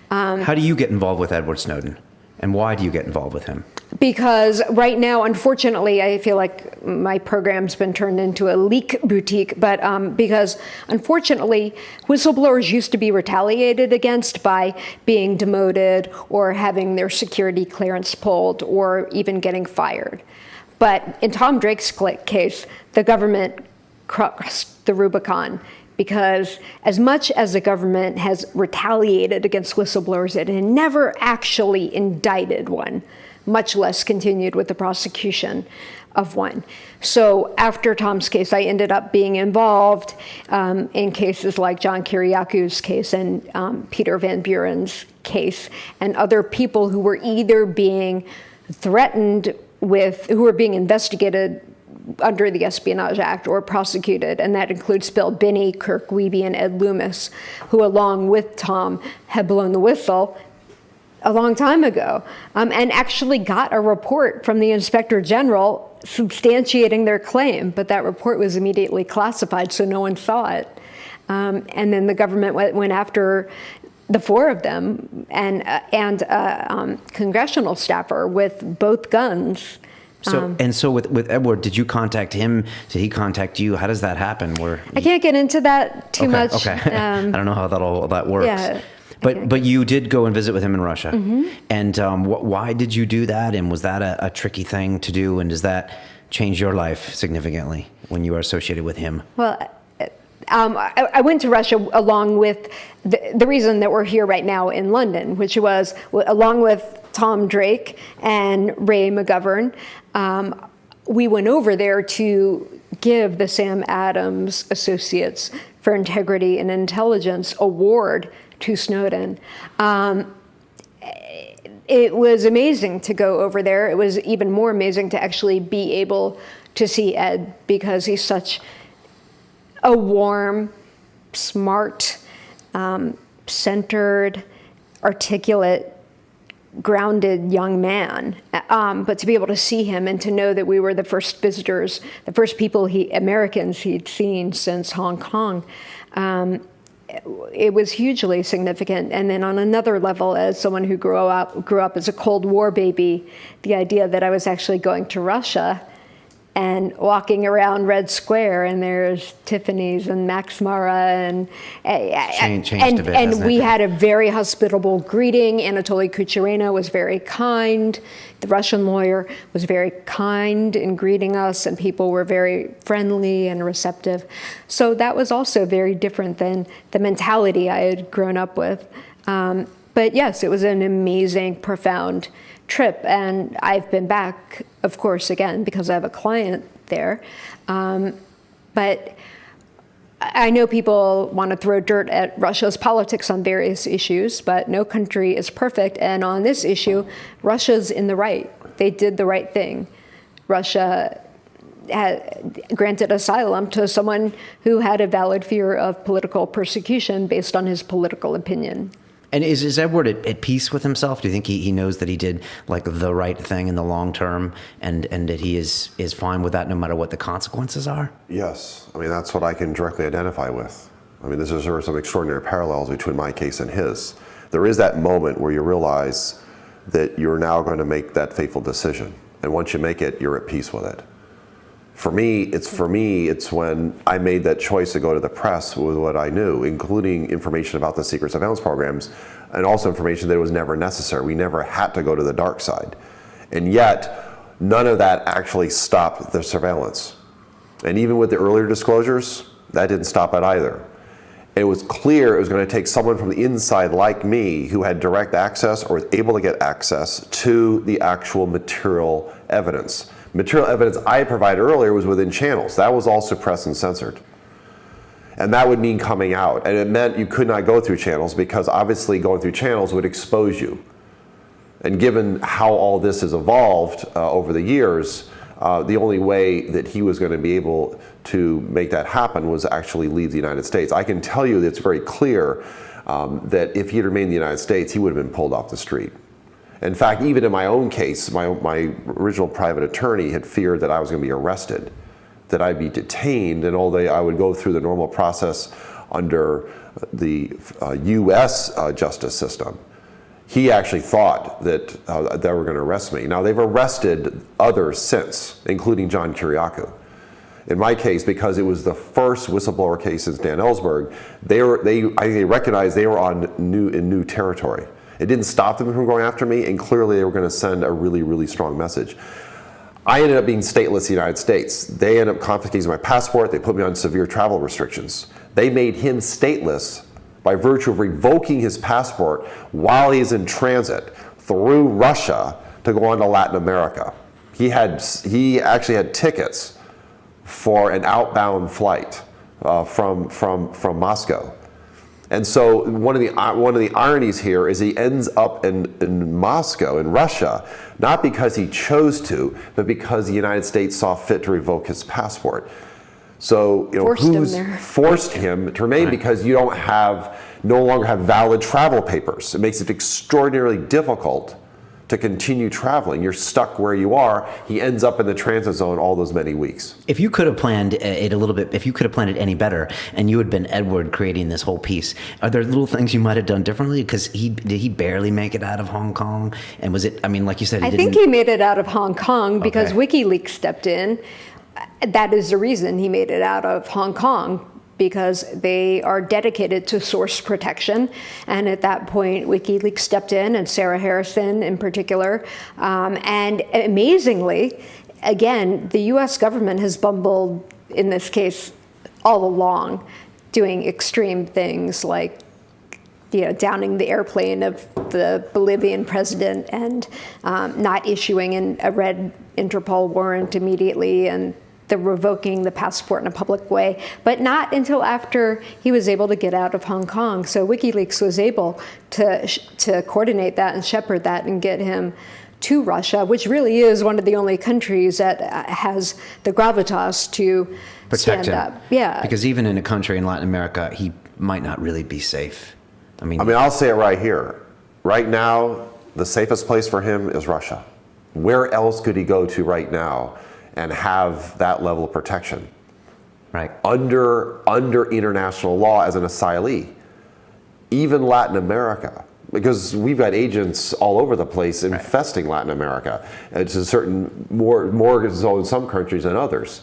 How do you get involved with Edward Snowden? And why do you get involved with him? Because right now, unfortunately, I feel like my program's been turned into a leak boutique, but because unfortunately, whistleblowers used to be retaliated against by being demoted or having their security clearance pulled or even getting fired. But in Tom Drake's case, the government crossed the Rubicon, because as much as the government has retaliated against whistleblowers, it had never actually indicted one, much less continued with the prosecution of one. So after Tom's case, I ended up being involved in cases like John Kiriaku's case and Peter Van Buren's case, and other people who were either being threatened with, who were being investigated under the Espionage Act or prosecuted, and that includes Bill Binney, Kirk Wiebe, and Ed Loomis, who along with Tom had blown the whistle a long time ago, and actually got a report from the Inspector General substantiating their claim, but that report was immediately classified, so no one saw it. And then the government went after the four of them and a congressional staffer with both guns. So with Edward, did you contact him? Did he contact you? How does that happen? I can't get into that too much. Okay. I don't know how that works. Yeah. But you did go and visit with him in Russia. Mm-hmm. And why did you do that? And was that a tricky thing to do? And does that change your life significantly when you are associated with him? Well, I went to Russia along with the reason that we're here right now in London, which was along with Tom Drake and Ray McGovern. We went over there to give the Sam Adams Associates for Integrity and Intelligence Award to Snowden. It was amazing to go over there. It was even more amazing to actually be able to see Ed, because he's such a warm, smart, centered, articulate, grounded young man. But to be able to see him and to know that we were the first visitors, the first people Americans he'd seen since Hong Kong, it was hugely significant. And then on another level, as someone who grew up as a Cold War baby, the idea that I was actually going to Russia and walking around Red Square, and there's Tiffany's and Max Mara, and we had a very hospitable greeting. Anatoly Kucherena was very kind. The Russian lawyer was very kind in greeting us, and people were very friendly and receptive. So that was also very different than the mentality I had grown up with. But yes, it was an amazing, profound trip, and I've been back, of course, again, because I have a client there. But I know people want to throw dirt at Russia's politics on various issues, but no country is perfect. And on this issue, Russia's in the right. They did the right thing. Russia had granted asylum to someone who had a valid fear of political persecution based on his political opinion. And is Edward at peace with himself? Do you think he knows that he did like the right thing in the long term, and that he is fine with that no matter what the consequences are? Yes. I mean, that's what I can directly identify with. I mean, there are some extraordinary parallels between my case and his. There is that moment where you realize that you're now going to make that fateful decision. And once you make it, you're at peace with it. For me, it's when I made that choice to go to the press with what I knew, including information about the secret surveillance programs, and also information that it was never necessary. We never had to go to the dark side. And yet, none of that actually stopped the surveillance. And even with the earlier disclosures, that didn't stop it either. It was clear it was going to take someone from the inside like me who had direct access or was able to get access to the actual material evidence. Material evidence I provided earlier was within channels. That was all suppressed and censored. And that would mean coming out. And it meant you could not go through channels because obviously going through channels would expose you. And given how all this has evolved over the years, the only way that he was going to be able to make that happen was actually leave the United States. I can tell you that it's very clear that if he had remained in the United States, he would have been pulled off the street. In fact, even in my own case, my original private attorney had feared that I was going to be arrested, that I'd be detained, and although I would go through the normal process under the U.S. Justice system, he actually thought that they were going to arrest me. Now, they've arrested others since, including John Kiriakou. In my case, because it was the first whistleblower case since Dan Ellsberg, they recognized they were in new territory. It didn't stop them from going after me, and clearly they were going to send a really, really strong message. I ended up being stateless in the United States. They ended up confiscating my passport. They put me on severe travel restrictions. They made him stateless by virtue of revoking his passport while he's in transit through Russia to go on to Latin America. He actually had tickets for an outbound flight from Moscow. And so one of the ironies here is he ends up in Moscow, in Russia, not because he chose to, but because the United States saw fit to revoke his passport. So forced him to remain because you no longer have valid travel papers. It makes it extraordinarily difficult to continue traveling. You're stuck where you are. He ends up in the transit zone all those many weeks. If you could have planned it a little bit, if you could have planned it any better, and you had been Edward creating this whole piece, are there little things you might have done differently? Because did he barely make it out of Hong Kong? And was it, I mean, like you said, I think he made it out of Hong Kong because WikiLeaks stepped in. That is the reason he made it out of Hong Kong, because they are dedicated to source protection. And at that point, WikiLeaks stepped in, and Sarah Harrison in particular. And amazingly, again, the US government has bumbled, in this case, all along, doing extreme things like downing the airplane of the Bolivian president and not issuing a red Interpol warrant immediately, and the revoking the passport in a public way, but not until after he was able to get out of Hong Kong. So WikiLeaks was able to coordinate that and shepherd that and get him to Russia, which really is one of the only countries that has the gravitas to protect stand him. up. Yeah, because even in a country in Latin America, he might not really be safe. I mean, I'll say it right here. Right now, the safest place for him is Russia. Where else could he go to right now and have that level of protection? Right. Under international law as an asylee. Even Latin America, because we've got agents all over the place infesting Latin America. It's a certain, more so in some countries than others.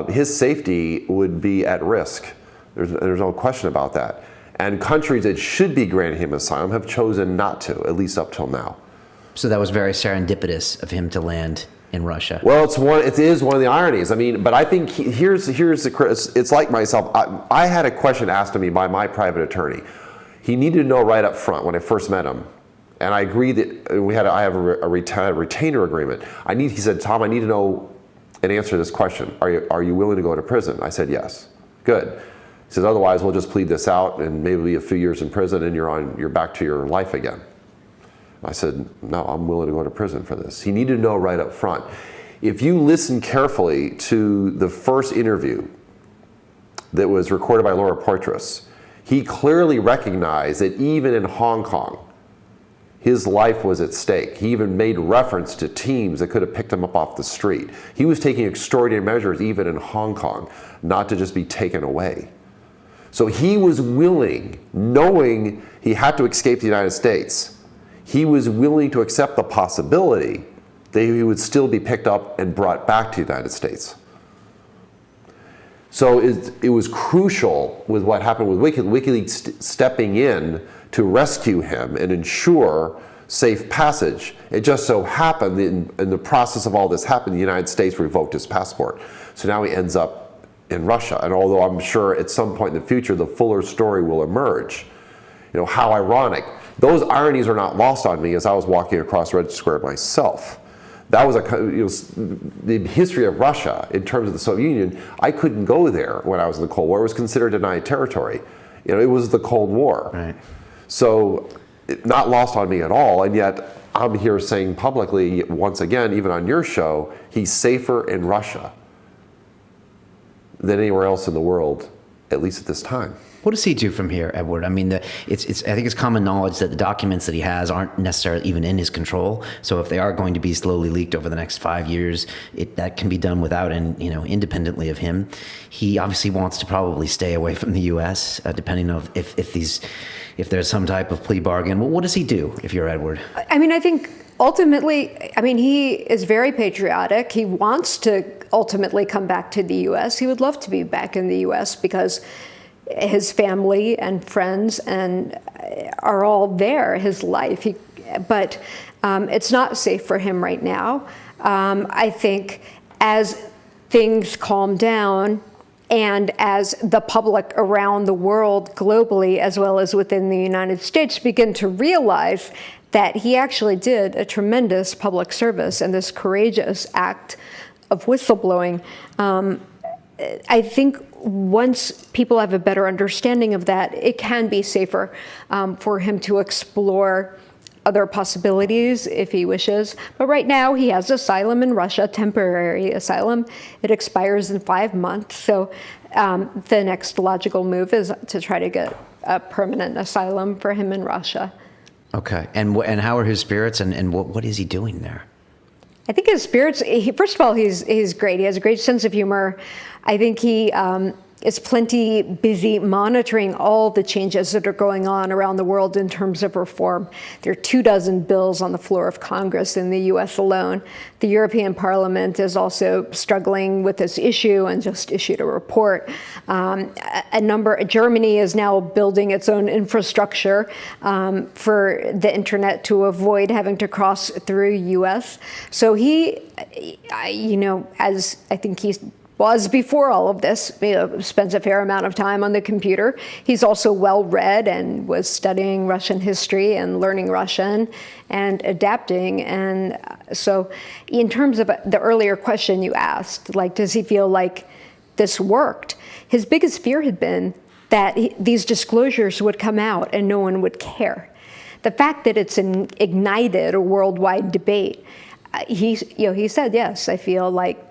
His safety would be at risk. There's no question about that. And countries that should be granting him asylum have chosen not to, at least up till now. So that was very serendipitous of him to land in Russia. Well, it is one of the ironies. I mean, but I think here's the, it's like myself. I had a question asked of me by my private attorney. He needed to know right up front when I first met him, and I agreed that I have a retainer agreement. He said, Tom, I need to know an answer to this question. Are you willing to go to prison? I said yes. Good. He says, otherwise we'll just plead this out and maybe a few years in prison and you're back to your life again. I said, no, I'm willing to go to prison for this. He needed to know right up front. If you listen carefully to the first interview that was recorded by Laura Poitras, He clearly recognized that even in Hong Kong, his life was at stake. He even made reference to teams that could have picked him up off the street. He was taking extraordinary measures even in Hong Kong, not to just be taken away. So he was willing, knowing he had to escape the United States, he was willing to accept the possibility that he would still be picked up and brought back to the United States. So it was crucial with what happened with WikiLeaks stepping in to rescue him and ensure safe passage. It just so happened in the process of all this happened, the United States revoked his passport. So now he ends up in Russia. And although I'm sure at some point in the future the fuller story will emerge, you know, how ironic. Those ironies are not lost on me as I was walking across Red Square myself. That was the history of Russia in terms of the Soviet Union. I couldn't go there when I was in the Cold War. It was considered denied territory. You know, it was the Cold War. Right. So not lost on me at all. And yet I'm here saying publicly, once again, even on your show, he's safer in Russia than anywhere else in the world, at least at this time. What does he do from here, Edward? I mean, I think it's common knowledge that the documents that he has aren't necessarily even in his control. So if they are going to be slowly leaked over the next 5 years, that can be done without and independently of him. He obviously wants to probably stay away from the U.S. Depending on if there's some type of plea bargain. Well, what does he do if you're Edward? I mean, I think ultimately, he is very patriotic. He wants to ultimately come back to the U.S. He would love to be back in the U.S. because his family and friends are all there, his life. But it's not safe for him right now. I think as things calm down and as the public around the world globally, as well as within the United States, begin to realize that he actually did a tremendous public service and this courageous act of whistleblowing, I think once people have a better understanding of that, it can be safer for him to explore other possibilities if he wishes. But right now he has asylum in Russia, temporary asylum. It expires in 5 months. So the next logical move is to try to get a permanent asylum for him in Russia. Okay. And how are his spirits and what is he doing there? I think his spirits, first of all, he's great. He has a great sense of humor. I think he is plenty busy monitoring all the changes that are going on around the world in terms of reform. There are 24 bills on the floor of Congress in the U.S. alone. The European Parliament is also struggling with this issue and just issued a report. Germany is now building its own infrastructure for the internet to avoid having to cross through U.S. So he, as I think he was before all of this, spends a fair amount of time on the computer. He's also well-read and was studying Russian history and learning Russian and adapting. And so in terms of the earlier question you asked, does he feel like this worked? His biggest fear had been that these disclosures would come out and no one would care. The fact that it's ignited a worldwide debate, he said, yes, I feel like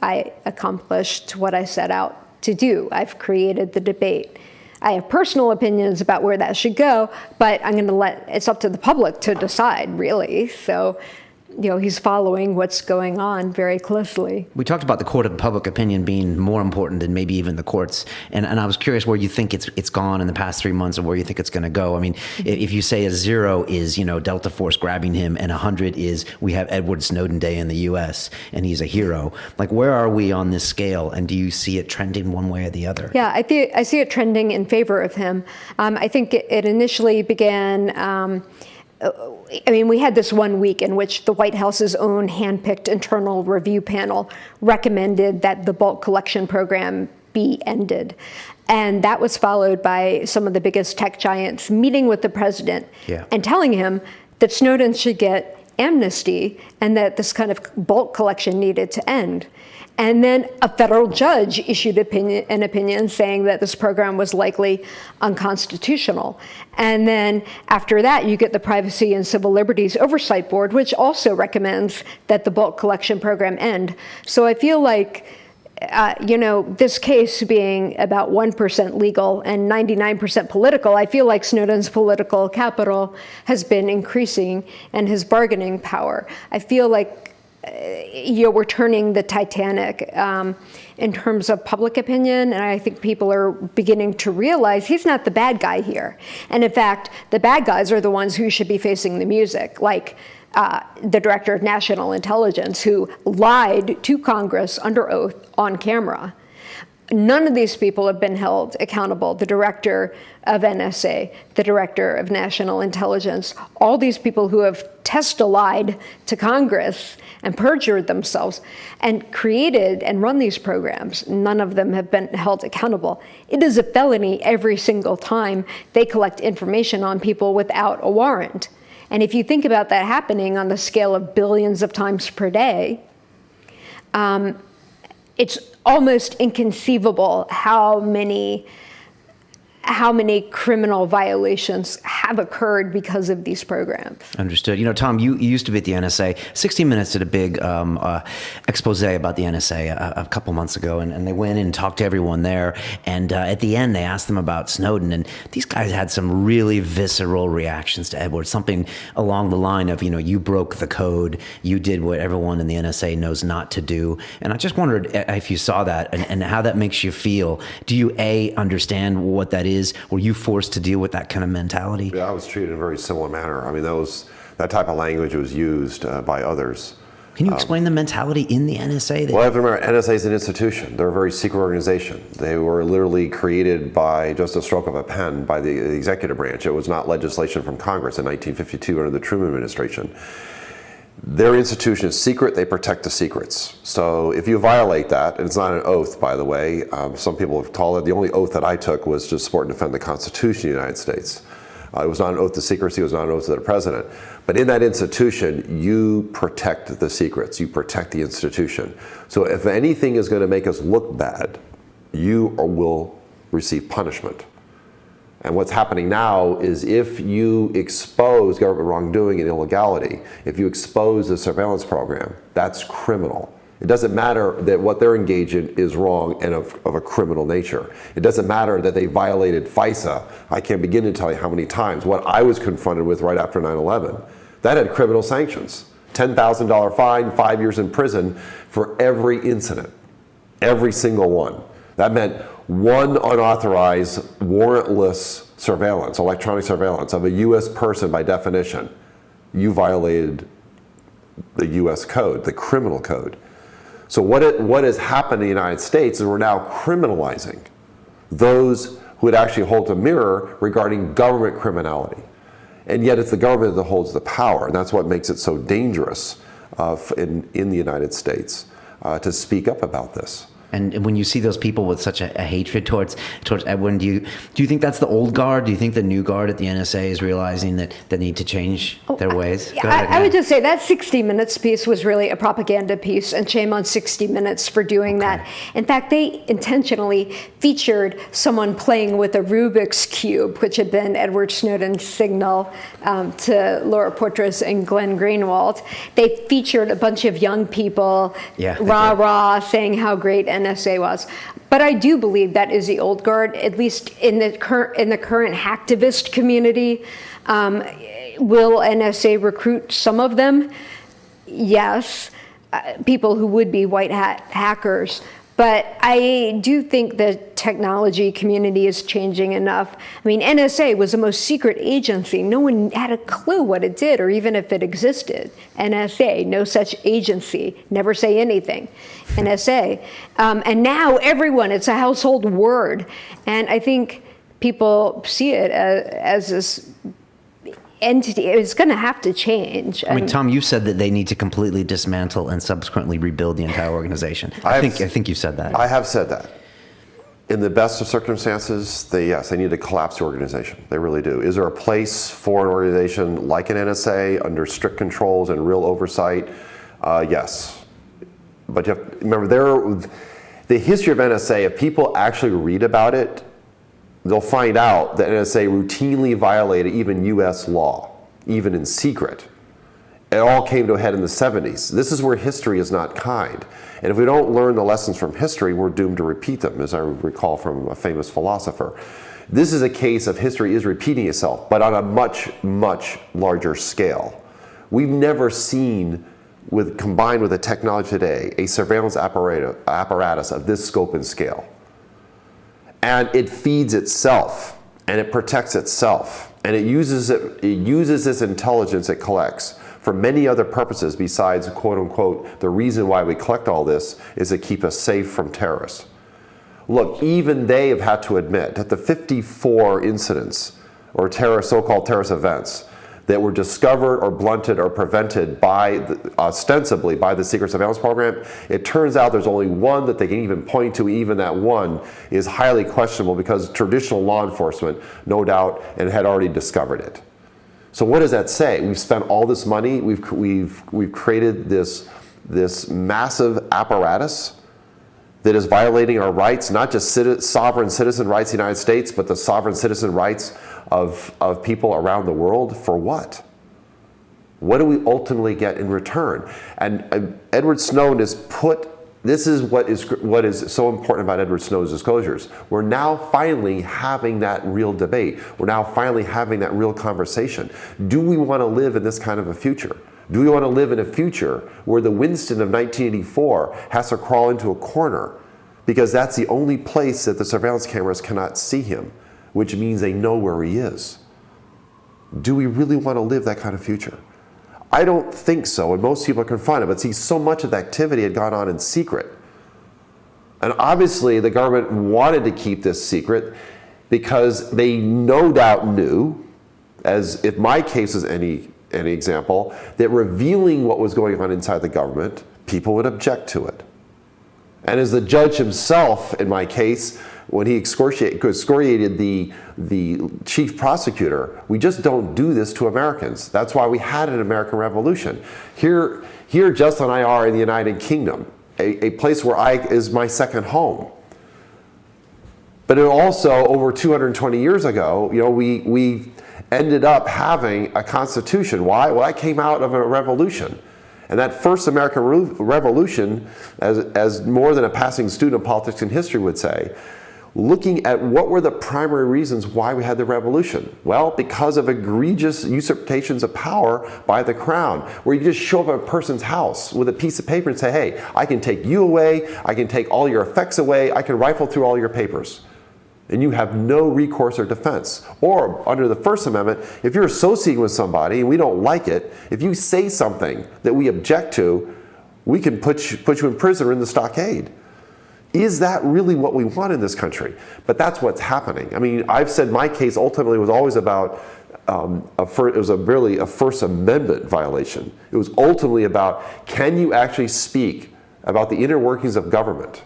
I accomplished what I set out to do. I've created the debate. I have personal opinions about where that should go, but I'm going to it's up to the public to decide, really. So, he's following what's going on very closely. We talked about the court of public opinion being more important than maybe even the courts. And I was curious where you think it's gone in the past 3 months and where you think it's going to go. I mean, if you say a 0 is, Delta Force grabbing him and 100 is we have Edward Snowden Day in the U.S. and he's a hero, where are we on this scale? And do you see it trending one way or the other? Yeah, I see it trending in favor of him. I think it initially began... we had this 1 week in which the White House's own handpicked internal review panel recommended that the bulk collection program be ended. And that was followed by some of the biggest tech giants meeting with the president and telling him that Snowden should get amnesty and that this kind of bulk collection needed to end. And then a federal judge issued an opinion saying that this program was likely unconstitutional. And then after that, you get the Privacy and Civil Liberties Oversight Board, which also recommends that the bulk collection program end. So I feel like this case being about 1% legal and 99% political, I feel like Snowden's political capital has been increasing and his bargaining power. I feel like we're turning the Titanic in terms of public opinion, and I think people are beginning to realize he's not the bad guy here. And in fact, the bad guys are the ones who should be facing the music, like the director of national intelligence, who lied to Congress under oath on camera. None of these people have been held accountable. The director of NSA, the director of national intelligence, all these people who have lied to Congress and perjured themselves and created and run these programs, none of them have been held accountable. It is a felony every single time they collect information on people without a warrant. And if you think about that happening on the scale of billions of times per day, it's almost inconceivable how many criminal violations have occurred because of these programs. Understood. Tom, you used to be at the NSA. 60 Minutes did a big expose about the NSA a couple months ago, and they went in and talked to everyone there. And at the end, they asked them about Snowden, and these guys had some really visceral reactions to Edward, something along the line of, you broke the code, you did what everyone in the NSA knows not to do. And I just wondered if you saw that and how that makes you feel. Do you, understand what that is? Were you forced to deal with that kind of mentality? Yeah, I was treated in a very similar manner. I mean, that type of language was used by others. Can you explain the mentality in the NSA? Well, I have to remember, NSA is an institution. They're a very secret organization. They were literally created by just a stroke of a pen by the executive branch. It was not legislation from Congress in 1952 under the Truman administration. Their institution is secret. They protect the secrets. So if you violate that, and it's not an oath, by the way, some people have called it, the only oath that I took was to support and defend the Constitution of the United States. It was not an oath to secrecy. It was not an oath to the president. But in that institution, you protect the secrets. You protect the institution. So if anything is going to make us look bad, you will receive punishment. And what's happening now is if you expose government wrongdoing and illegality, if you expose the surveillance program, that's criminal. It doesn't matter that what they're engaged in is wrong and of a criminal nature. It doesn't matter that they violated FISA. I can't begin to tell you how many times. What I was confronted with right after 9/11, that had criminal sanctions. $10,000 fine, 5 years in prison for every incident, every single one. That meant one unauthorized, warrantless surveillance, electronic surveillance of a U.S. person by definition. You violated the U.S. code, the criminal code. So what has happened in the United States is we're now criminalizing those who would actually hold a mirror regarding government criminality. And yet it's the government that holds the power, and that's what makes it so dangerous in the United States to speak up about this. And when you see those people with such a hatred towards Edwin, do you think that's the old guard? Do you think the new guard at the NSA is realizing that they need to change their ways? I would just say that 60 Minutes piece was really a propaganda piece, and shame on 60 Minutes for doing that. In fact, they intentionally featured someone playing with a Rubik's Cube, which had been Edward Snowden's signal to Laura Poitras and Glenn Greenwald. They featured a bunch of young people, rah-rah, saying how great NSA was. But I do believe that is the old guard, at least in the current hacktivist community. Will NSA recruit some of them? Yes, people who would be white hat hackers. But I do think the technology community is changing enough. I mean, NSA was the most secret agency. No one had a clue what it did or even if it existed. NSA, no such agency, never say anything. NSA. And now everyone, it's a household word. And I think people see it as this entity. It's going to have to change. I mean, Tom, you said that they need to completely dismantle and subsequently rebuild the entire organization. I think you said that. I have said that. In the best of circumstances, they need to collapse the organization. They really do. Is there a place for an organization like an NSA under strict controls and real oversight? Yes. But you have to remember, the history of NSA, if people actually read about it, they'll find out that NSA routinely violated even U.S. law, even in secret. It all came to a head in the 70s. This is where history is not kind. And if we don't learn the lessons from history, we're doomed to repeat them, as I recall from a famous philosopher. This is a case of history is repeating itself, but on a much, much larger scale. We've never seen, combined with the technology today, a surveillance apparatus of this scope and scale. And it feeds itself, and it protects itself, and it uses this intelligence it collects for many other purposes besides, quote unquote, the reason why we collect all this is to keep us safe from terrorists. Look, even they have had to admit that the 54 incidents or so-called terrorist events that were discovered or blunted or prevented ostensibly by the secret surveillance program, it turns out there's only one that they can even point to. Even that one is highly questionable because traditional law enforcement, no doubt, and had already discovered it. So what does that say? We've spent all this money. We've created this massive apparatus that is violating our rights, not just sovereign citizen rights in the United States, but the sovereign citizen rights of people around the world. For what? What do we ultimately get in return? And Edward Snowden has put, this is what is so important about Edward Snowden's disclosures. We're now finally having that real debate. We're now finally having that real conversation. Do we want to live in this kind of a future? Do we want to live in a future where the Winston of 1984 has to crawl into a corner because that's the only place that the surveillance cameras cannot see him, which means they know where he is? Do we really want to live that kind of future? I don't think so, and most people are confronted, but see, so much of the activity had gone on in secret. And obviously the government wanted to keep this secret because they no doubt knew, as if my case is any example, that revealing what was going on inside the government, people would object to it. And as the judge himself, in my case, when he excoriated the chief prosecutor, we just don't do this to Americans. That's why we had an American Revolution. Here Jesselyn and I are in the United Kingdom, a place where is my second home. But it also, over 220 years ago, we ended up having a constitution. Why? Well, that came out of a revolution. And that first American Revolution, as more than a passing student of politics and history would say, looking at what were the primary reasons why we had the revolution. Well, because of egregious usurpations of power by the crown, where you just show up at a person's house with a piece of paper and say, hey, I can take you away, I can take all your effects away, I can rifle through all your papers. And you have no recourse or defense. Or under the First Amendment, if you're associating with somebody and we don't like it, if you say something that we object to, we can put you in prison or in the stockade. Is that really what we want in this country? But that's what's happening. I mean, I've said my case ultimately was always about, it was really a First Amendment violation. It was ultimately about, can you actually speak about the inner workings of government?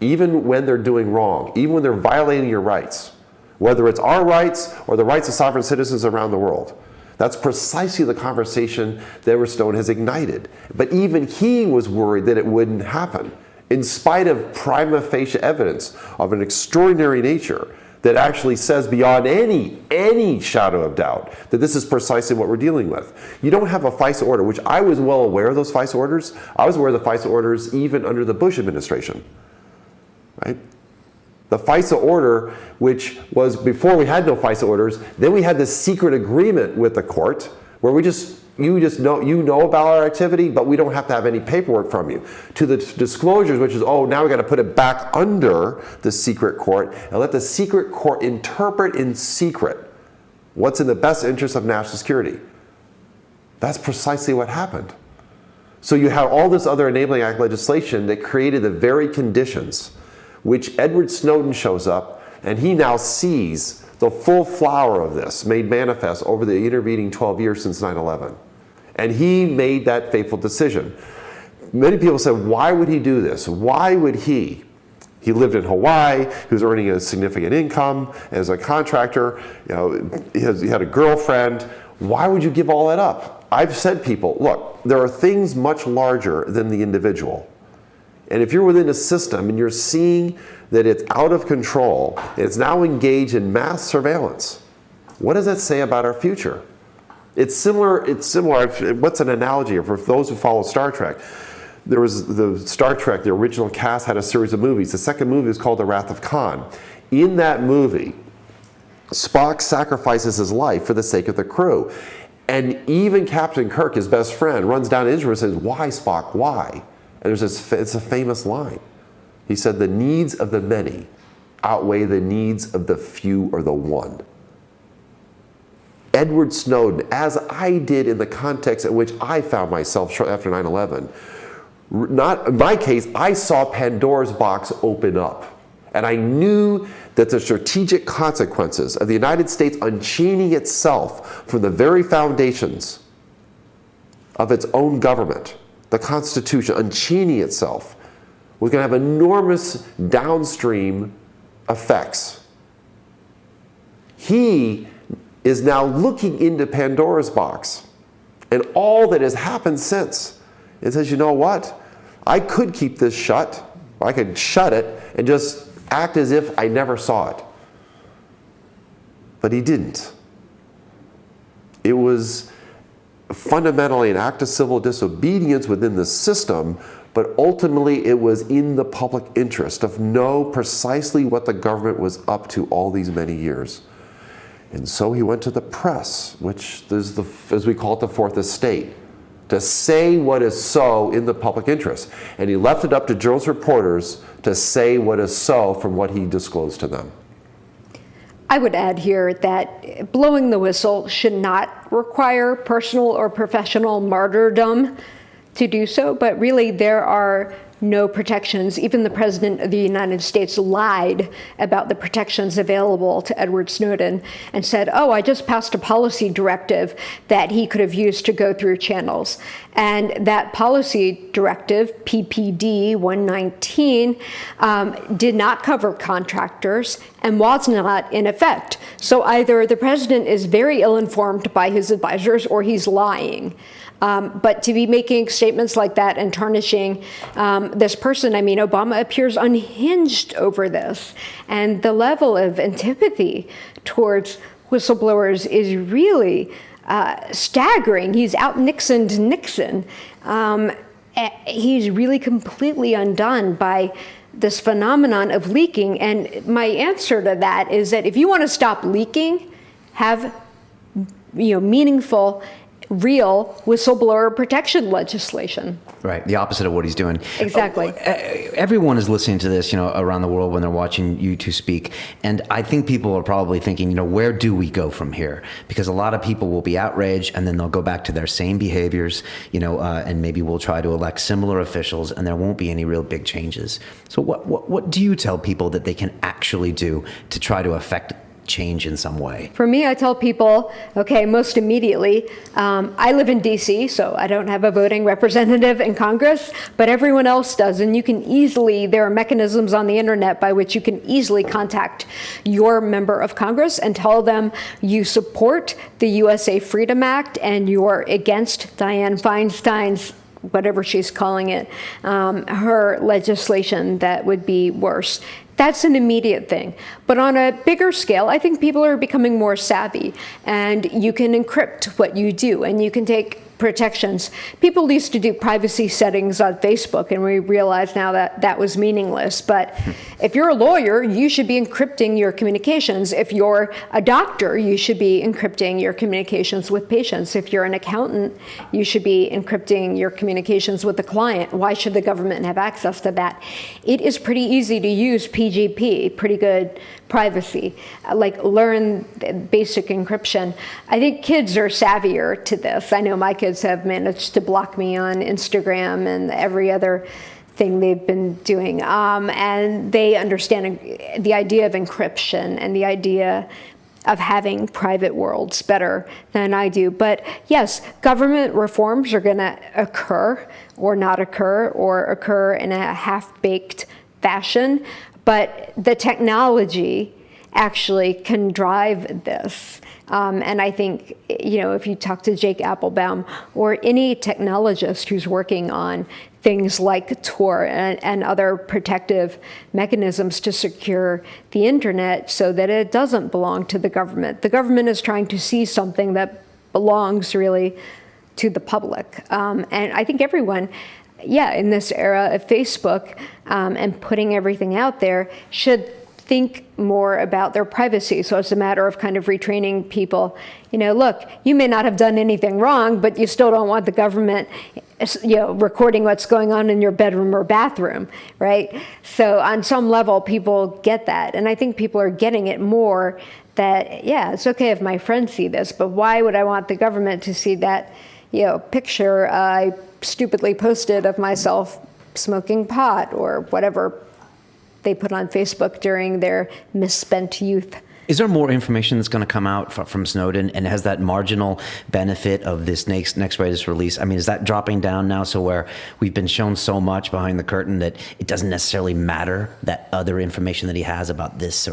Even when they're doing wrong, even when they're violating your rights, whether it's our rights or the rights of sovereign citizens around the world. That's precisely the conversation that Edward Snowden has ignited. But even he was worried that it wouldn't happen, in spite of prima facie evidence of an extraordinary nature that actually says beyond any shadow of doubt that this is precisely what we're dealing with. You don't have a FISA order, which I was well aware of those FISA orders. I was aware of the FISA orders even under the Bush administration. Right? The FISA order, which was before we had no FISA orders, then we had this secret agreement with the court where you know about our activity, but we don't have to have any paperwork from you. To the disclosures, which is, oh, now we got to put it back under the secret court and let the secret court interpret in secret what's in the best interest of national security. That's precisely what happened. So you have all this other Enabling Act legislation that created the very conditions which Edward Snowden shows up, and he now sees the full flower of this made manifest over the intervening 12 years since 9/11. And he made that fateful decision. Many people said, why would he do this? Why would he? He lived in Hawaii, he was earning a significant income as a contractor, he had a girlfriend. Why would you give all that up? I've said people, look, there are things much larger than the individual. And if you're within a system and you're seeing that it's out of control, it's now engaged in mass surveillance, what does that say about our future? It's similar. What's an analogy for those who follow Star Trek? There was the Star Trek, the original cast had a series of movies. The second movie is called The Wrath of Khan. In that movie, Spock sacrifices his life for the sake of the crew. And even Captain Kirk, his best friend, runs down to Israel and says, "Why, Spock, why?" And it's a famous line. He said, "The needs of the many outweigh the needs of the few or the one." Edward Snowden, as I did in the context in which I found myself shortly after 9/11, not in my case, I saw Pandora's box open up. And I knew that the strategic consequences of the United States unchaining itself from the very foundations of its own government, the Constitution, unchaining itself, was going to have enormous downstream effects. He is now looking into Pandora's box and all that has happened since. It says, you know what? I could keep this shut. I could shut it and just act as if I never saw it. But he didn't. It was fundamentally an act of civil disobedience within the system, but ultimately it was in the public interest to know precisely what the government was up to all these many years. And so he went to the press, which is as we call it, the fourth estate, to say what is so in the public interest. And he left it up to journalist reporters to say what is so from what he disclosed to them. I would add here that blowing the whistle should not require personal or professional martyrdom to do so, but really there are no protections. Even the President of the United States lied about the protections available to Edward Snowden and said, oh, I just passed a policy directive that he could have used to go through channels. And that policy directive, PPD 119, did not cover contractors and was not in effect. So either the president is very ill-informed by his advisors or he's lying. But to be making statements like that and tarnishing this person, I mean, Obama appears unhinged over this. And the level of antipathy towards whistleblowers is really staggering. He's out-Nixoned Nixon. He's really completely undone by this phenomenon of leaking. And my answer to that is that if you want to stop leaking, have meaningful, real whistleblower protection legislation. Right, the opposite of what he's doing. Exactly. Everyone is listening to this, around the world when they're watching you two speak, and I think people are probably thinking, where do we go from here? Because a lot of people will be outraged, and then they'll go back to their same behaviors, and maybe we'll try to elect similar officials, and there won't be any real big changes. So what do you tell people that they can actually do to try to affect change in some way? For me, I tell people, okay, most immediately, I live in DC, so I don't have a voting representative in Congress, but everyone else does. And you can there are mechanisms on the internet by which you can easily contact your member of Congress and tell them you support the USA Freedom Act and you're against Dianne Feinstein's, whatever she's calling it, her legislation that would be worse. That's an immediate thing. But on a bigger scale, I think people are becoming more savvy, and you can encrypt what you do, and you can take protections. People used to do privacy settings on Facebook, and we realize now that that was meaningless. But if you're a lawyer, you should be encrypting your communications. If you're a doctor, you should be encrypting your communications with patients. If you're an accountant, you should be encrypting your communications with the client. Why should the government have access to that? It is pretty easy to use PGP, pretty good privacy, learn basic encryption. I think kids are savvier to this. I know my kids have managed to block me on Instagram and every other thing they've been doing. And they understand the idea of encryption and the idea of having private worlds better than I do. But yes, government reforms are going to occur or not occur or occur in a half-baked fashion. But the technology actually can drive this. And I think, if you talk to Jake Applebaum or any technologist who's working on things like Tor and other protective mechanisms to secure the internet so that it doesn't belong to the government. The government is trying to seize something that belongs really to the public. And I think everyone, in this era of Facebook and putting everything out there, should think more about their privacy. So it's a matter of kind of retraining people. Look, you may not have done anything wrong, but you still don't want the government, recording what's going on in your bedroom or bathroom, right? So on some level, people get that. And I think people are getting it more that, it's okay if my friends see this, but why would I want the government to see that, picture I stupidly posted of myself smoking pot or whatever they put on Facebook during their misspent youth. Is there more information that's going to come out from Snowden, and has that marginal benefit of this next latest release? I mean, is that dropping down now, so where we've been shown so much behind the curtain that it doesn't necessarily matter that other information that he has about this,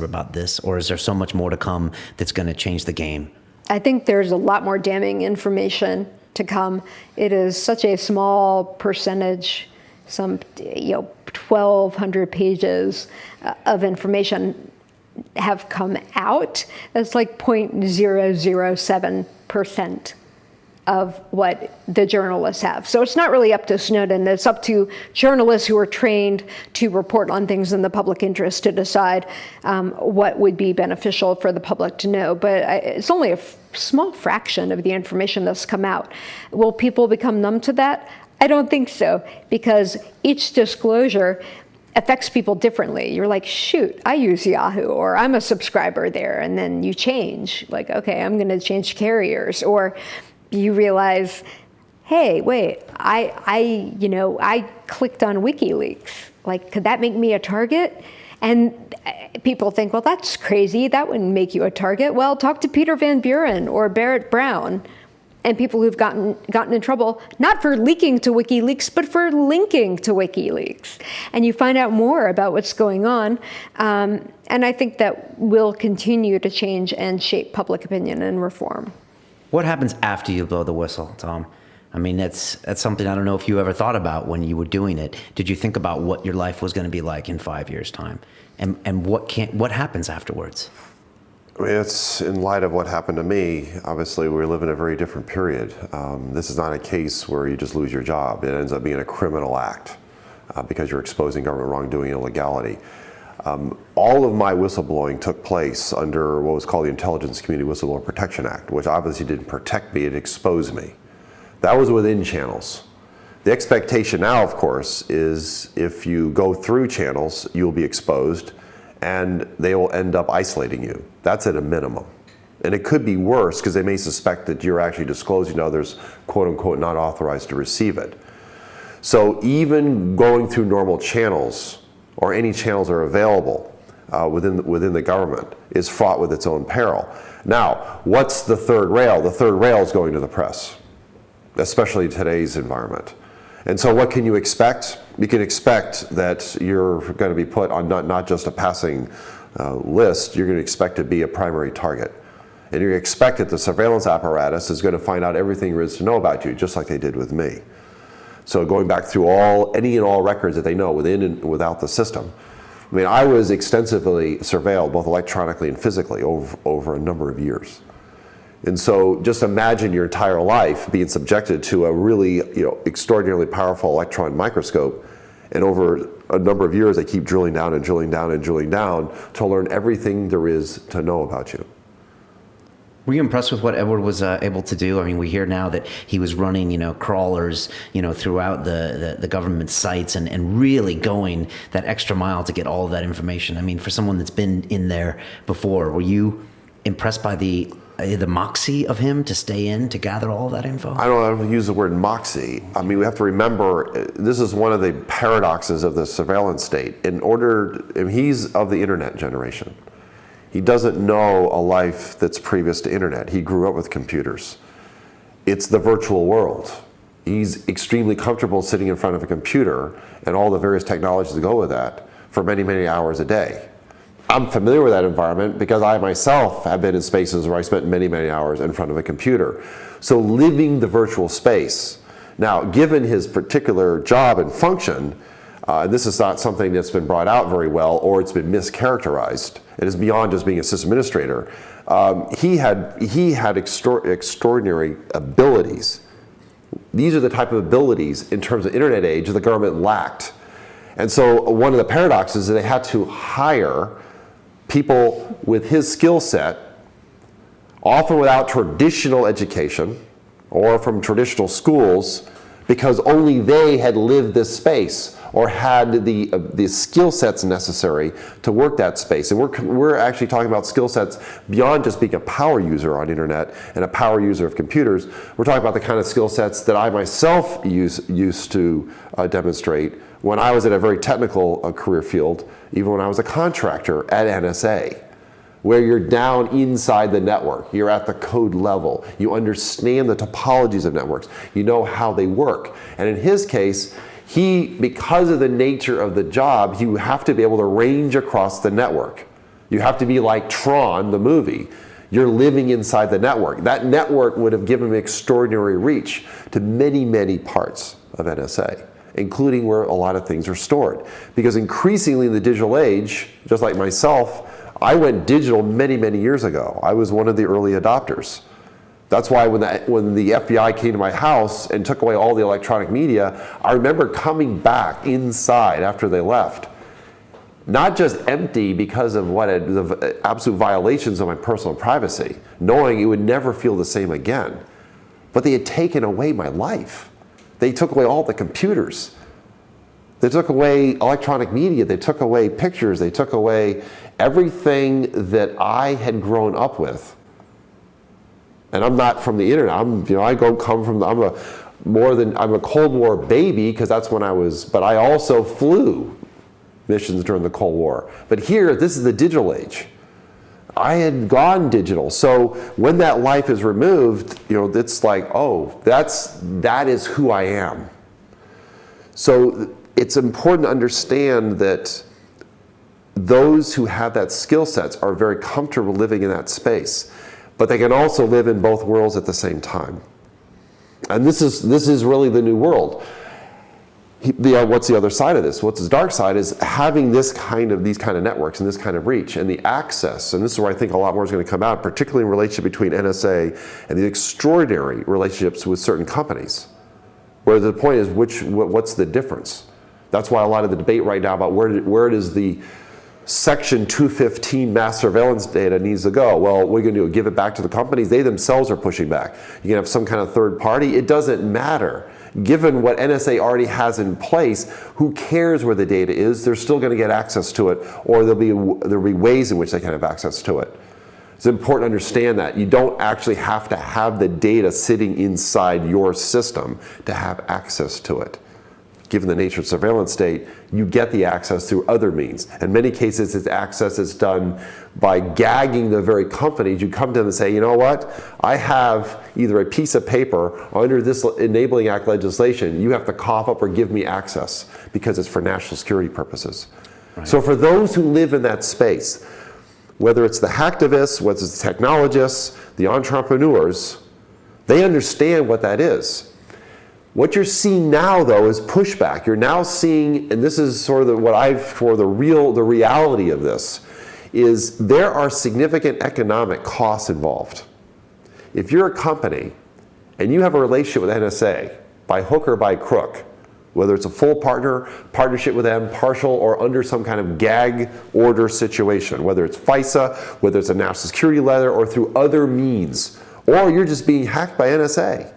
or is there so much more to come that's going to change the game? I think there's a lot more damning information to come. It is such a small percentage, some 1,200 pages of information have come out. That's like 0.007% of what the journalists have. So it's not really up to Snowden. It's up to journalists who are trained to report on things in the public interest to decide what would be beneficial for the public to know. But it's only a small fraction of the information that's come out. Will people become numb to that? I don't think so, because each disclosure affects people differently. You're like, shoot, I use Yahoo, or I'm a subscriber there, and then you change. Like, okay, I'm going to change carriers, or you realize, hey, wait, I clicked on WikiLeaks. Like, could that make me a target? And people think, well, that's crazy. That wouldn't make you a target. Well, talk to Peter Van Buren or Barrett Brown, and people who've gotten in trouble, not for leaking to WikiLeaks, but for linking to WikiLeaks. And you find out more about what's going on. And I think that will continue to change and shape public opinion and reform. What happens after you blow the whistle, Tom? I mean, that's something I don't know if you ever thought about when you were doing it. Did you think about what your life was going to be like in 5 years' time? And what happens afterwards? I mean, it's in light of what happened to me. Obviously, we live in a very different period. This is not a case where you just lose your job. It ends up being a criminal act because you're exposing government wrongdoing and illegality. All of my whistleblowing took place under what was called the Intelligence Community Whistleblower Protection Act, which obviously didn't protect me, it exposed me. That was within channels. The expectation now, of course, is if you go through channels, you'll be exposed and they will end up isolating you. That's at a minimum. And it could be worse because they may suspect that you're actually disclosing to others, quote unquote, not authorized to receive it. So even going through normal channels, or any channels that are available within the government, is fraught with its own peril. Now, what's the third rail? The third rail is going to the press, especially in today's environment. And so what can you expect? You can expect that you're going to be put on not just a passing list, you're going to expect to be a primary target. And you expect that the surveillance apparatus is going to find out everything there is to know about you, just like they did with me. So going back through any and all records that they know within and without the system. I mean, I was extensively surveilled, both electronically and physically, over a number of years. And so just imagine your entire life being subjected to a really extraordinarily powerful electron microscope, and over a number of years they keep drilling down and drilling down and drilling down to learn everything there is to know about you. Were you impressed with what Edward was able to do? I mean, we hear now that he was running, crawlers, throughout the government sites and really going that extra mile to get all of that information. I mean, for someone that's been in there before, were you impressed by the moxie of him to stay in to gather all of that info? I don't use the word moxie. I mean, we have to remember, this is one of the paradoxes of the surveillance state. He's of the internet generation. He doesn't know a life that's previous to internet. He grew up with computers. It's the virtual world. He's extremely comfortable sitting in front of a computer and all the various technologies that go with that for many, many hours a day. I'm familiar with that environment because I myself have been in spaces where I spent many, many hours in front of a computer. So living the virtual space. Now, given his particular job and function, This is not something that's been brought out very well, or it's been mischaracterized. It is beyond just being a system administrator. He had extraordinary abilities. These are the type of abilities in terms of internet age that the government lacked. And so one of the paradoxes is that they had to hire people with his skill set, often without traditional education or from traditional schools, because only they had lived this space or had the skill sets necessary to work that space. And we're actually talking about skill sets beyond just being a power user on internet and a power user of computers. We're talking about the kind of skill sets that I myself used to demonstrate when I was in a very technical career field, even when I was a contractor at NSA, where you're down inside the network, you're at the code level, you understand the topologies of networks, you know how they work. And in his case, because of the nature of the job, you have to be able to range across the network. You have to be like Tron, the movie. You're living inside the network. That network would have given him extraordinary reach to many, many parts of NSA, including where a lot of things are stored. Because increasingly in the digital age, just like myself, I went digital many, many years ago. I was one of the early adopters. That's why when the FBI came to my house and took away all the electronic media, I remember coming back inside after they left. Not just empty because of the absolute violations of my personal privacy, knowing it would never feel the same again, but they had taken away my life. They took away all the computers. They took away electronic media. They took away pictures. They took away everything that I had grown up with. And I'm not from the internet. I'm a Cold War baby, because that's when I was, but I also flew missions during the Cold War. But here, this is the digital age. I had gone digital. So when that life is removed, it's like, oh, that is who I am. So it's important to understand that those who have that skill sets are very comfortable living in that space, but they can also live in both worlds at the same time. And this is really the new world. What's the other side of this? What's the dark side is having these kind of networks and this kind of reach and the access. And this is where I think a lot more is going to come out, particularly in relationship between NSA and the extraordinary relationships with certain companies, where the point is what's the difference? That's why a lot of the debate right now about where does the Section 215 mass surveillance data needs to go. Well, what are we going to do? Give it back to the companies? They themselves are pushing back. You can have some kind of third party. It doesn't matter. Given what NSA already has in place, who cares where the data is? They're still going to get access to it, or there'll be ways in which they can have access to it. It's important to understand that. You don't actually have to have the data sitting inside your system to have access to it. Given the nature of surveillance state, you get the access through other means. In many cases, its access is done by gagging the very companies. You come to them and say, you know what? I have either a piece of paper or under this Enabling Act legislation, you have to cough up or give me access because it's for national security purposes. Right. So for those who live in that space, whether it's the hacktivists, whether it's the technologists, the entrepreneurs, they understand what that is. What you're seeing now, though, is pushback. You're now seeing, and this is sort of the reality of this, is there are significant economic costs involved. If you're a company and you have a relationship with NSA, by hook or by crook, whether it's a full partnership with them, partial, or under some kind of gag order situation, whether it's FISA, whether it's a national security letter, or through other means, or you're just being hacked by NSA,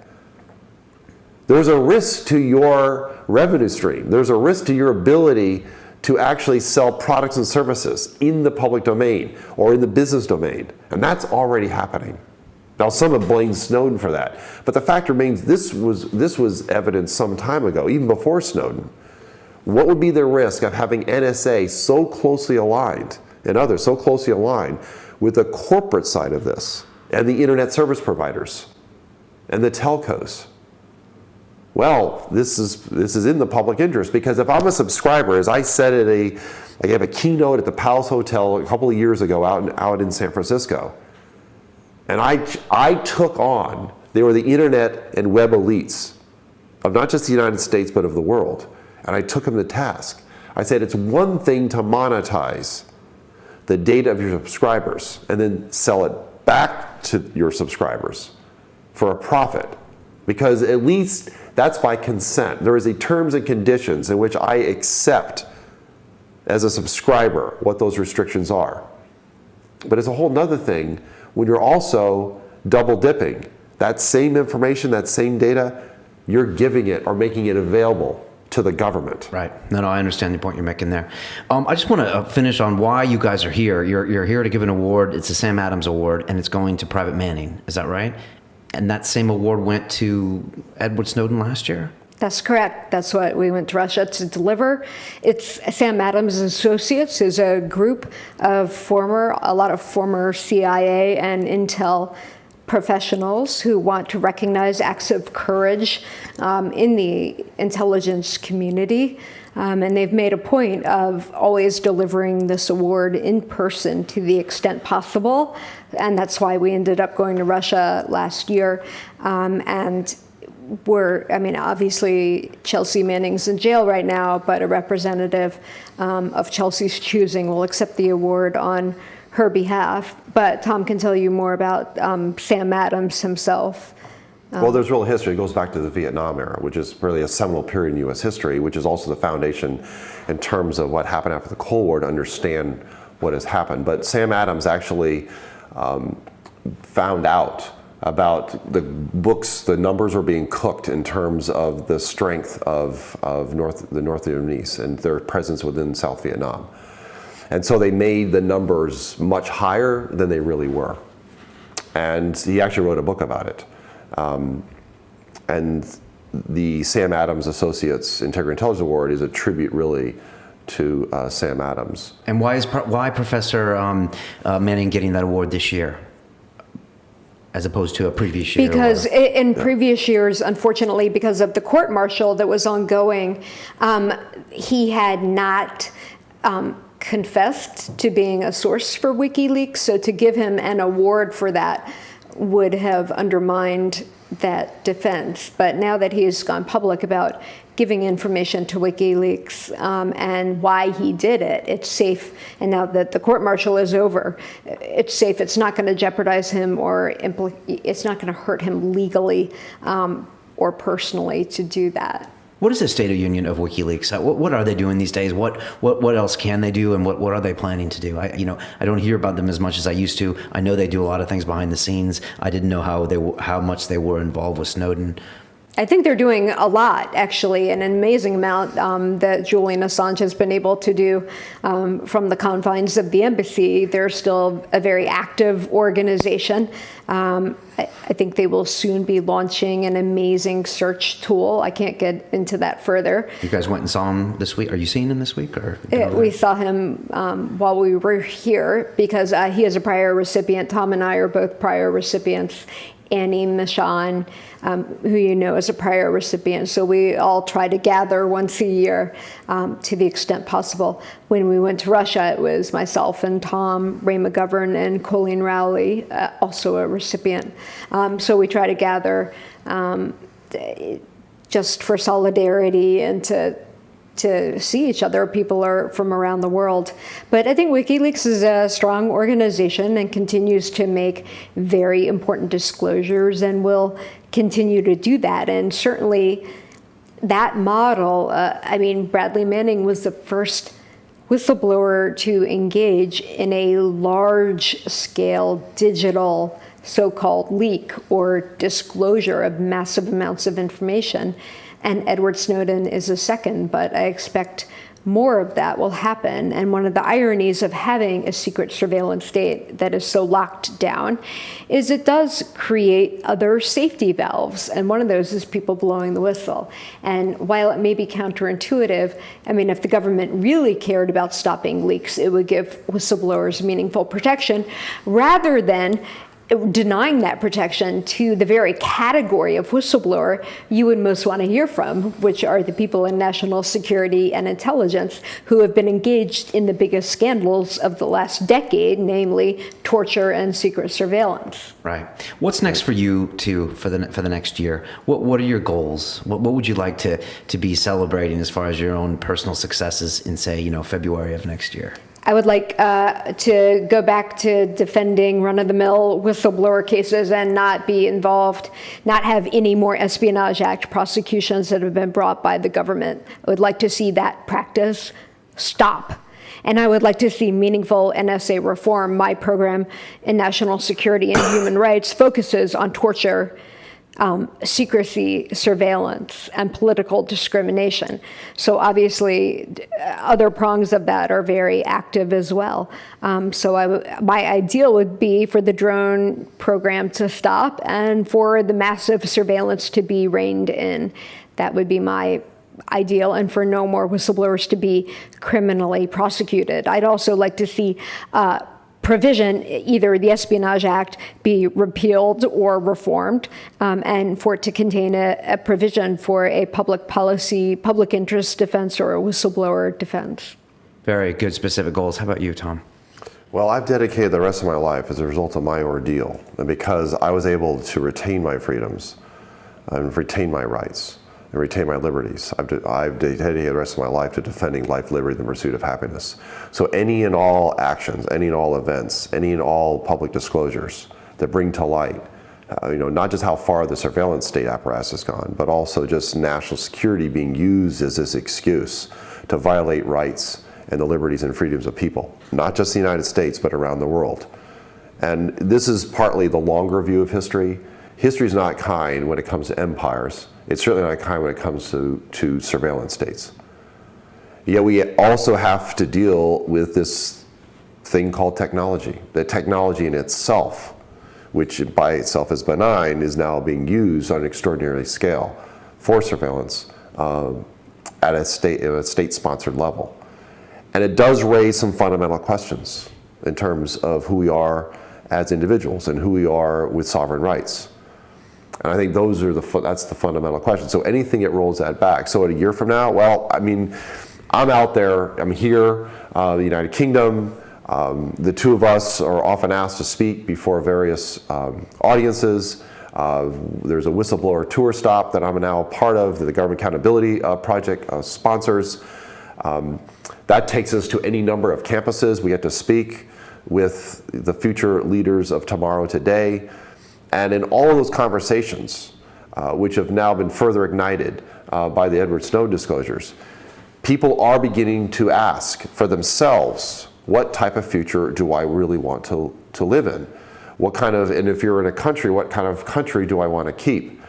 there's a risk to your revenue stream. There's a risk to your ability to actually sell products and services in the public domain or in the business domain. And that's already happening. Now, some have blamed Snowden for that. But the fact remains, this was evidence some time ago, even before Snowden. What would be the risk of having NSA so closely aligned, and others so closely aligned, with the corporate side of this, and the internet service providers, and the telcos? Well, this is in the public interest, because if I'm a subscriber, as I said I gave a keynote at the Palace Hotel a couple of years ago out in San Francisco, and I took on, they were the internet and web elites of not just the United States but of the world, And I took him to task. I said, it's one thing to monetize the data of your subscribers and then sell it back to your subscribers for a profit, because at least that's by consent. There is a terms and conditions in which I accept as a subscriber what those restrictions are. But it's a whole nother thing when you're also double dipping. That same information, that same data, you're giving it or making it available to the government. Right. No, I understand the point you're making there. I just want to finish on why you guys are here. You're here to give an award. It's the Sam Adams Award, and it's going to Private Manning. Is that right? And that same award went to Edward Snowden last year? That's correct. That's what we went to Russia to deliver. It's Sam Adams Associates is a group of a lot of former CIA and Intel professionals who want to recognize acts of courage in the intelligence community. And they've made a point of always delivering this award in person to the extent possible. And that's why we ended up going to Russia last year. And obviously Chelsea Manning's in jail right now, but a representative of Chelsea's choosing will accept the award on her behalf. But Tom can tell you more about Sam Adams himself. Well, there's real history. It goes back to the Vietnam era, which is really a seminal period in U.S. history, which is also the foundation in terms of what happened after the Cold War to understand what has happened. But Sam Adams actually found out about the books, the numbers were being cooked in terms of the strength of the North Vietnamese and their presence within South Vietnam. And so they made the numbers much higher than they really were. And he actually wrote a book about it. And the Sam Adams Associates Integrity Intelligence Award is a tribute really to Sam Adams. And why Professor Manning getting that award this year, as opposed to a previous year? Because in previous years, unfortunately, because of the court martial that was ongoing, he had not confessed to being a source for WikiLeaks. So to give him an award for that would have undermined that defense. But now that he has gone public about giving information to WikiLeaks and why he did it, it's safe. And now that the court martial is over, it's safe. It's not going to jeopardize him or it's not going to hurt him legally or personally to do that. What is the state of union of WikiLeaks? What are they doing these days? What else can they do, and what are they planning to do? I don't hear about them as much as I used to. I know they do a lot of things behind the scenes. I didn't know how much they were involved with Snowden. I think they're doing a lot, actually, an amazing amount that Julian Assange has been able to do from the confines of the embassy. They're still a very active organization. I think they will soon be launching an amazing search tool. I can't get into that further. You guys went and saw him this week? Are you seeing him this week? Or we saw him while we were here because he is a prior recipient. Tom and I are both prior recipients. Annie Michon, who you know is a prior recipient. So we all try to gather once a year to the extent possible. When we went to Russia, it was myself and Tom, Ray McGovern, and Colleen Rowley, also a recipient. So we try to gather just for solidarity and to see each other. People are from around the world. But I think WikiLeaks is a strong organization and continues to make very important disclosures and will continue to do that. And certainly that model, Bradley Manning was the first whistleblower to engage in a large-scale digital so-called leak or disclosure of massive amounts of information. And Edward Snowden is a second, but I expect more of that will happen. And one of the ironies of having a secret surveillance state that is so locked down is it does create other safety valves. And one of those is people blowing the whistle. And while it may be counterintuitive, if the government really cared about stopping leaks, it would give whistleblowers meaningful protection rather than denying that protection to the very category of whistleblower you would most want to hear from, which are the people in national security and intelligence who have been engaged in the biggest scandals of the last decade, namely torture and secret surveillance. Right. What's next for you for the next year? What are your goals? What would you like to be celebrating as far as your own personal successes in, say, February of next year? I would like to go back to defending run-of-the-mill whistleblower cases and not be involved, not have any more Espionage Act prosecutions that have been brought by the government. I would like to see that practice stop. And I would like to see meaningful NSA reform. My program in national security and human rights focuses on torture, secrecy, surveillance, and political discrimination. So obviously, other prongs of that are very active as well. My ideal would be for the drone program to stop and for the massive surveillance to be reined in. That would be my ideal, and for no more whistleblowers to be criminally prosecuted. I'd also like to see provision, either the Espionage Act be repealed or reformed, and for it to contain a provision for a public policy, public interest defense, or a whistleblower defense. Very good specific goals. How about you, Tom? Well, I've dedicated the rest of my life as a result of my ordeal, and because I was able to retain my freedoms and retain my rights and retain my liberties. I've dedicated the rest of my life to defending life, liberty, and the pursuit of happiness. So any and all actions, any and all events, any and all public disclosures that bring to light, not just how far the surveillance state apparatus has gone, but also just national security being used as this excuse to violate rights and the liberties and freedoms of people, not just the United States, but around the world. And this is partly the longer view of history. History is not kind when it comes to empires. It's certainly not kind when it comes to surveillance states. Yet we also have to deal with this thing called technology. The technology in itself, which by itself is benign, is now being used on an extraordinary scale for surveillance at a state-sponsored level. And it does raise some fundamental questions in terms of who we are as individuals and who we are with sovereign rights. And I think that's the fundamental question. So anything it rolls that back. So a year from now, well, I mean, I'm out there, I'm here, the United Kingdom. The two of us are often asked to speak before various audiences. There's a whistleblower tour stop that I'm now a part of, that the Government Accountability Project sponsors. That takes us to any number of campuses. We get to speak with the future leaders of tomorrow today. And in all of those conversations, which have now been further ignited by the Edward Snowden disclosures, people are beginning to ask for themselves, what type of future do I really want to live in? And if you're in a country, what kind of country do I want to keep?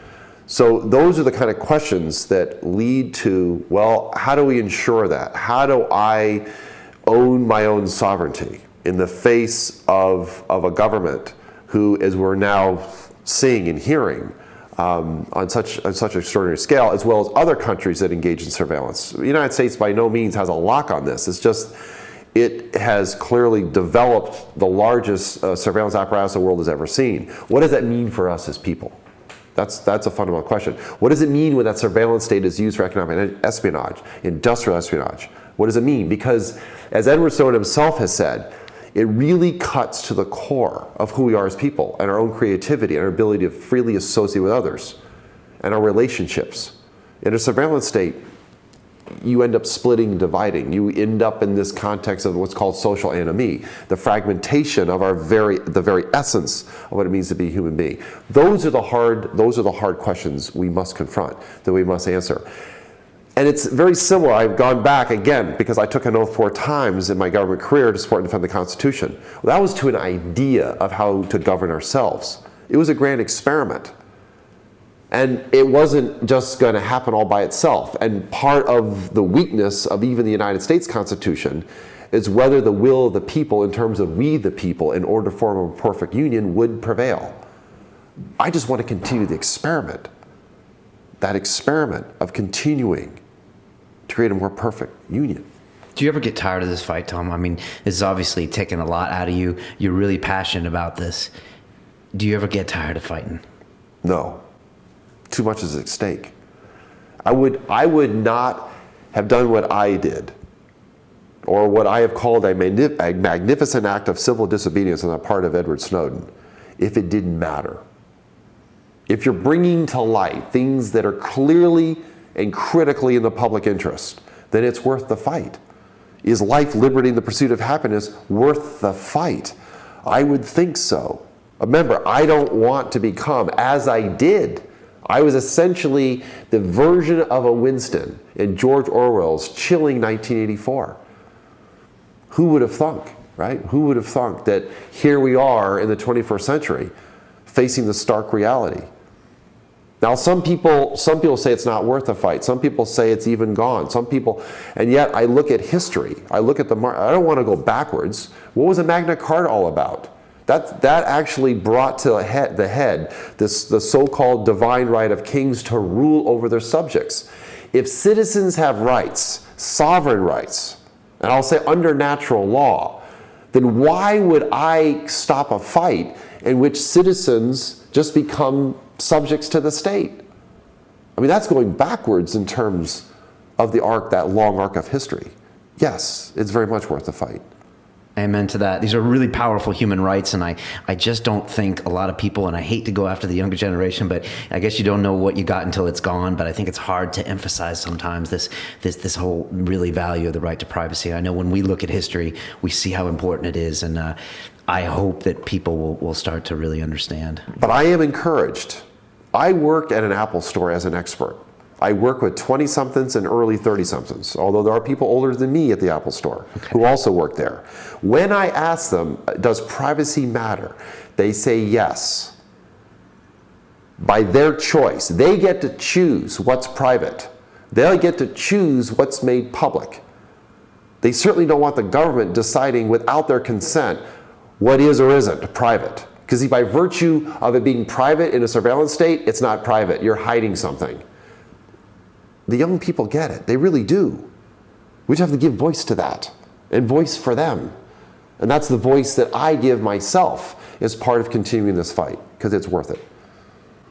So those are the kind of questions that lead to, well, how do we ensure that? How do I own my own sovereignty in the face of a government who, as we're now seeing and hearing on such an extraordinary scale, as well as other countries that engage in surveillance. The United States by no means has a lock on this. It's just, it has clearly developed the largest surveillance apparatus the world has ever seen. What does that mean for us as people? That's a fundamental question. What does it mean when that surveillance state is used for economic espionage, industrial espionage? What does it mean? Because, as Edward Snowden himself has said, it really cuts to the core of who we are as people and our own creativity and our ability to freely associate with others and our relationships. In a surveillance state, you end up splitting and dividing. You end up in this context of what's called social anomie, the fragmentation of the very essence of what it means to be a human being. Those are the hard questions we must confront, that we must answer. And it's very similar. I've gone back again because I took an oath 4 times in my government career to support and defend the Constitution. Well, that was to an idea of how to govern ourselves. It was a grand experiment. And it wasn't just going to happen all by itself. And part of the weakness of even the United States Constitution is whether the will of the people, in terms of we the people, in order to form a perfect union, would prevail. I just want to continue the experiment. That experiment of continuing to create a more perfect union. Do you ever get tired of this fight, Tom? I mean, this is obviously taking a lot out of you. You're really passionate about this. Do you ever get tired of fighting? No. Too much is at stake. I would not have done what I did, or what I have called a magnificent act of civil disobedience on the part of Edward Snowden, if it didn't matter. If you're bringing to light things that are clearly and critically in the public interest, then it's worth the fight. Is life, liberty, and the pursuit of happiness worth the fight? I would think so. Remember, I don't want to become, as I did, I was essentially the version of a Winston in George Orwell's chilling 1984. Who would have thunk, right? Who would have thunk that here we are in the 21st century facing the stark reality? Now, some people say it's not worth a fight. Some people say it's even gone. And yet I look at history. I look at I don't want to go backwards. What was the Magna Carta all about? That actually brought to the head the so-called divine right of kings to rule over their subjects. If citizens have rights, sovereign rights, and I'll say under natural law, then why would I stop a fight in which citizens just become subjects to the state? I mean, that's going backwards in terms of that long arc of history. Yes, it's very much worth the fight. Amen to that. These are really powerful human rights, and I just don't think a lot of people, and I hate to go after the younger generation, but I guess you don't know what you got until it's gone, but I think it's hard to emphasize sometimes this whole really value of the right to privacy. I know when we look at history, we see how important it is, and I hope that people will start to really understand. But I am encouraged. I work at an Apple store as an expert. I work with 20-somethings and early 30-somethings, although there are people older than me at the Apple store who also work there. When I ask them, does privacy matter? They say yes. By their choice. They get to choose what's private. They'll get to choose what's made public. They certainly don't want the government deciding without their consent what is or isn't private. Because by virtue of it being private in a surveillance state, it's not private. You're hiding something. The young people get it. They really do. We just have to give voice to that and voice for them. And that's the voice that I give myself as part of continuing this fight, because it's worth it.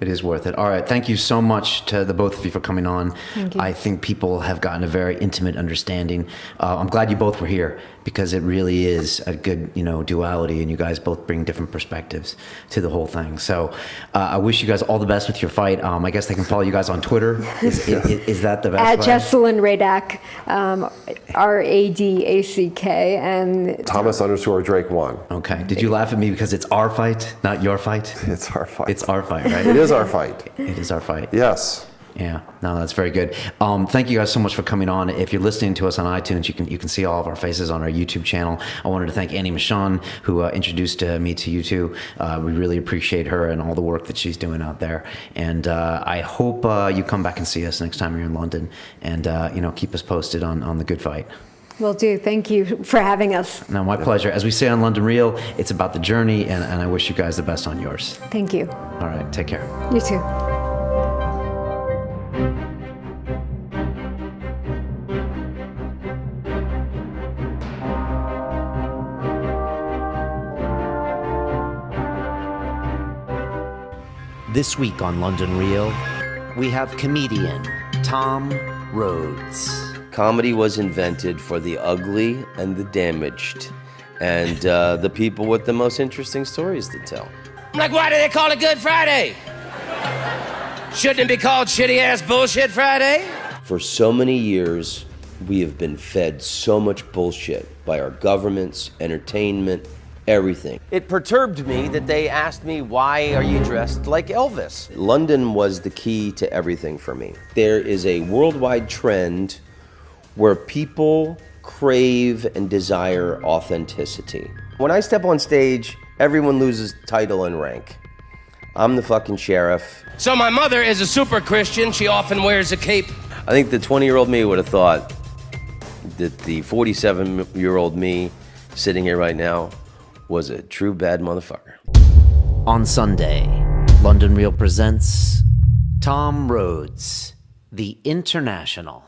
It is worth it. All right. Thank you so much to the both of you for coming on. Thank you. I think people have gotten a very intimate understanding. I'm glad you both were here, because it really is a good, duality, and you guys both bring different perspectives to the whole thing. So I wish you guys all the best with your fight. I guess they can follow you guys on Twitter. Is that the best At way? Jesselyn Radack, Radack, and Thomas_Drake 1. Okay. Did you laugh at me because it's our fight, not your fight? It's our fight. It's our fight, right? It is our fight. It is our fight. Yes. Yeah, no, that's very good. Thank you guys so much for coming on. If you're listening to us on iTunes, you can see all of our faces on our YouTube channel. I wanted to thank Annie Michon, who introduced me to you two. We really appreciate her and all the work that she's doing out there. And I hope you come back and see us next time you're in London, and keep us posted on the good fight. will do. Thank you for having us. No, my pleasure. As we say on London Real, it's about the journey, and I wish you guys the best on yours. Thank you. All right, take care. You too. This week on London Real, we have comedian Tom Rhodes. Comedy was invented for the ugly and the damaged, and the people with the most interesting stories to tell. Like, why do they call it Good Friday? Shouldn't it be called Shitty-Ass Bullshit Friday? For so many years, we have been fed so much bullshit by our governments, entertainment, everything. It perturbed me that they asked me, why are you dressed like Elvis? London was the key to everything for me. There is a worldwide trend where people crave and desire authenticity. When I step on stage, everyone loses title and rank. I'm the fucking sheriff. So my mother is a super Christian. She often wears a cape. I think the 20-year-old me would have thought that the 47-year-old me sitting here right now was a true bad motherfucker. On Sunday, London Real presents Tom Rhodes, the International.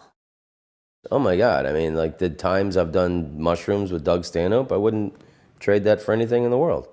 Oh my God, I mean, like the times I've done mushrooms with Doug Stanhope, I wouldn't trade that for anything in the world.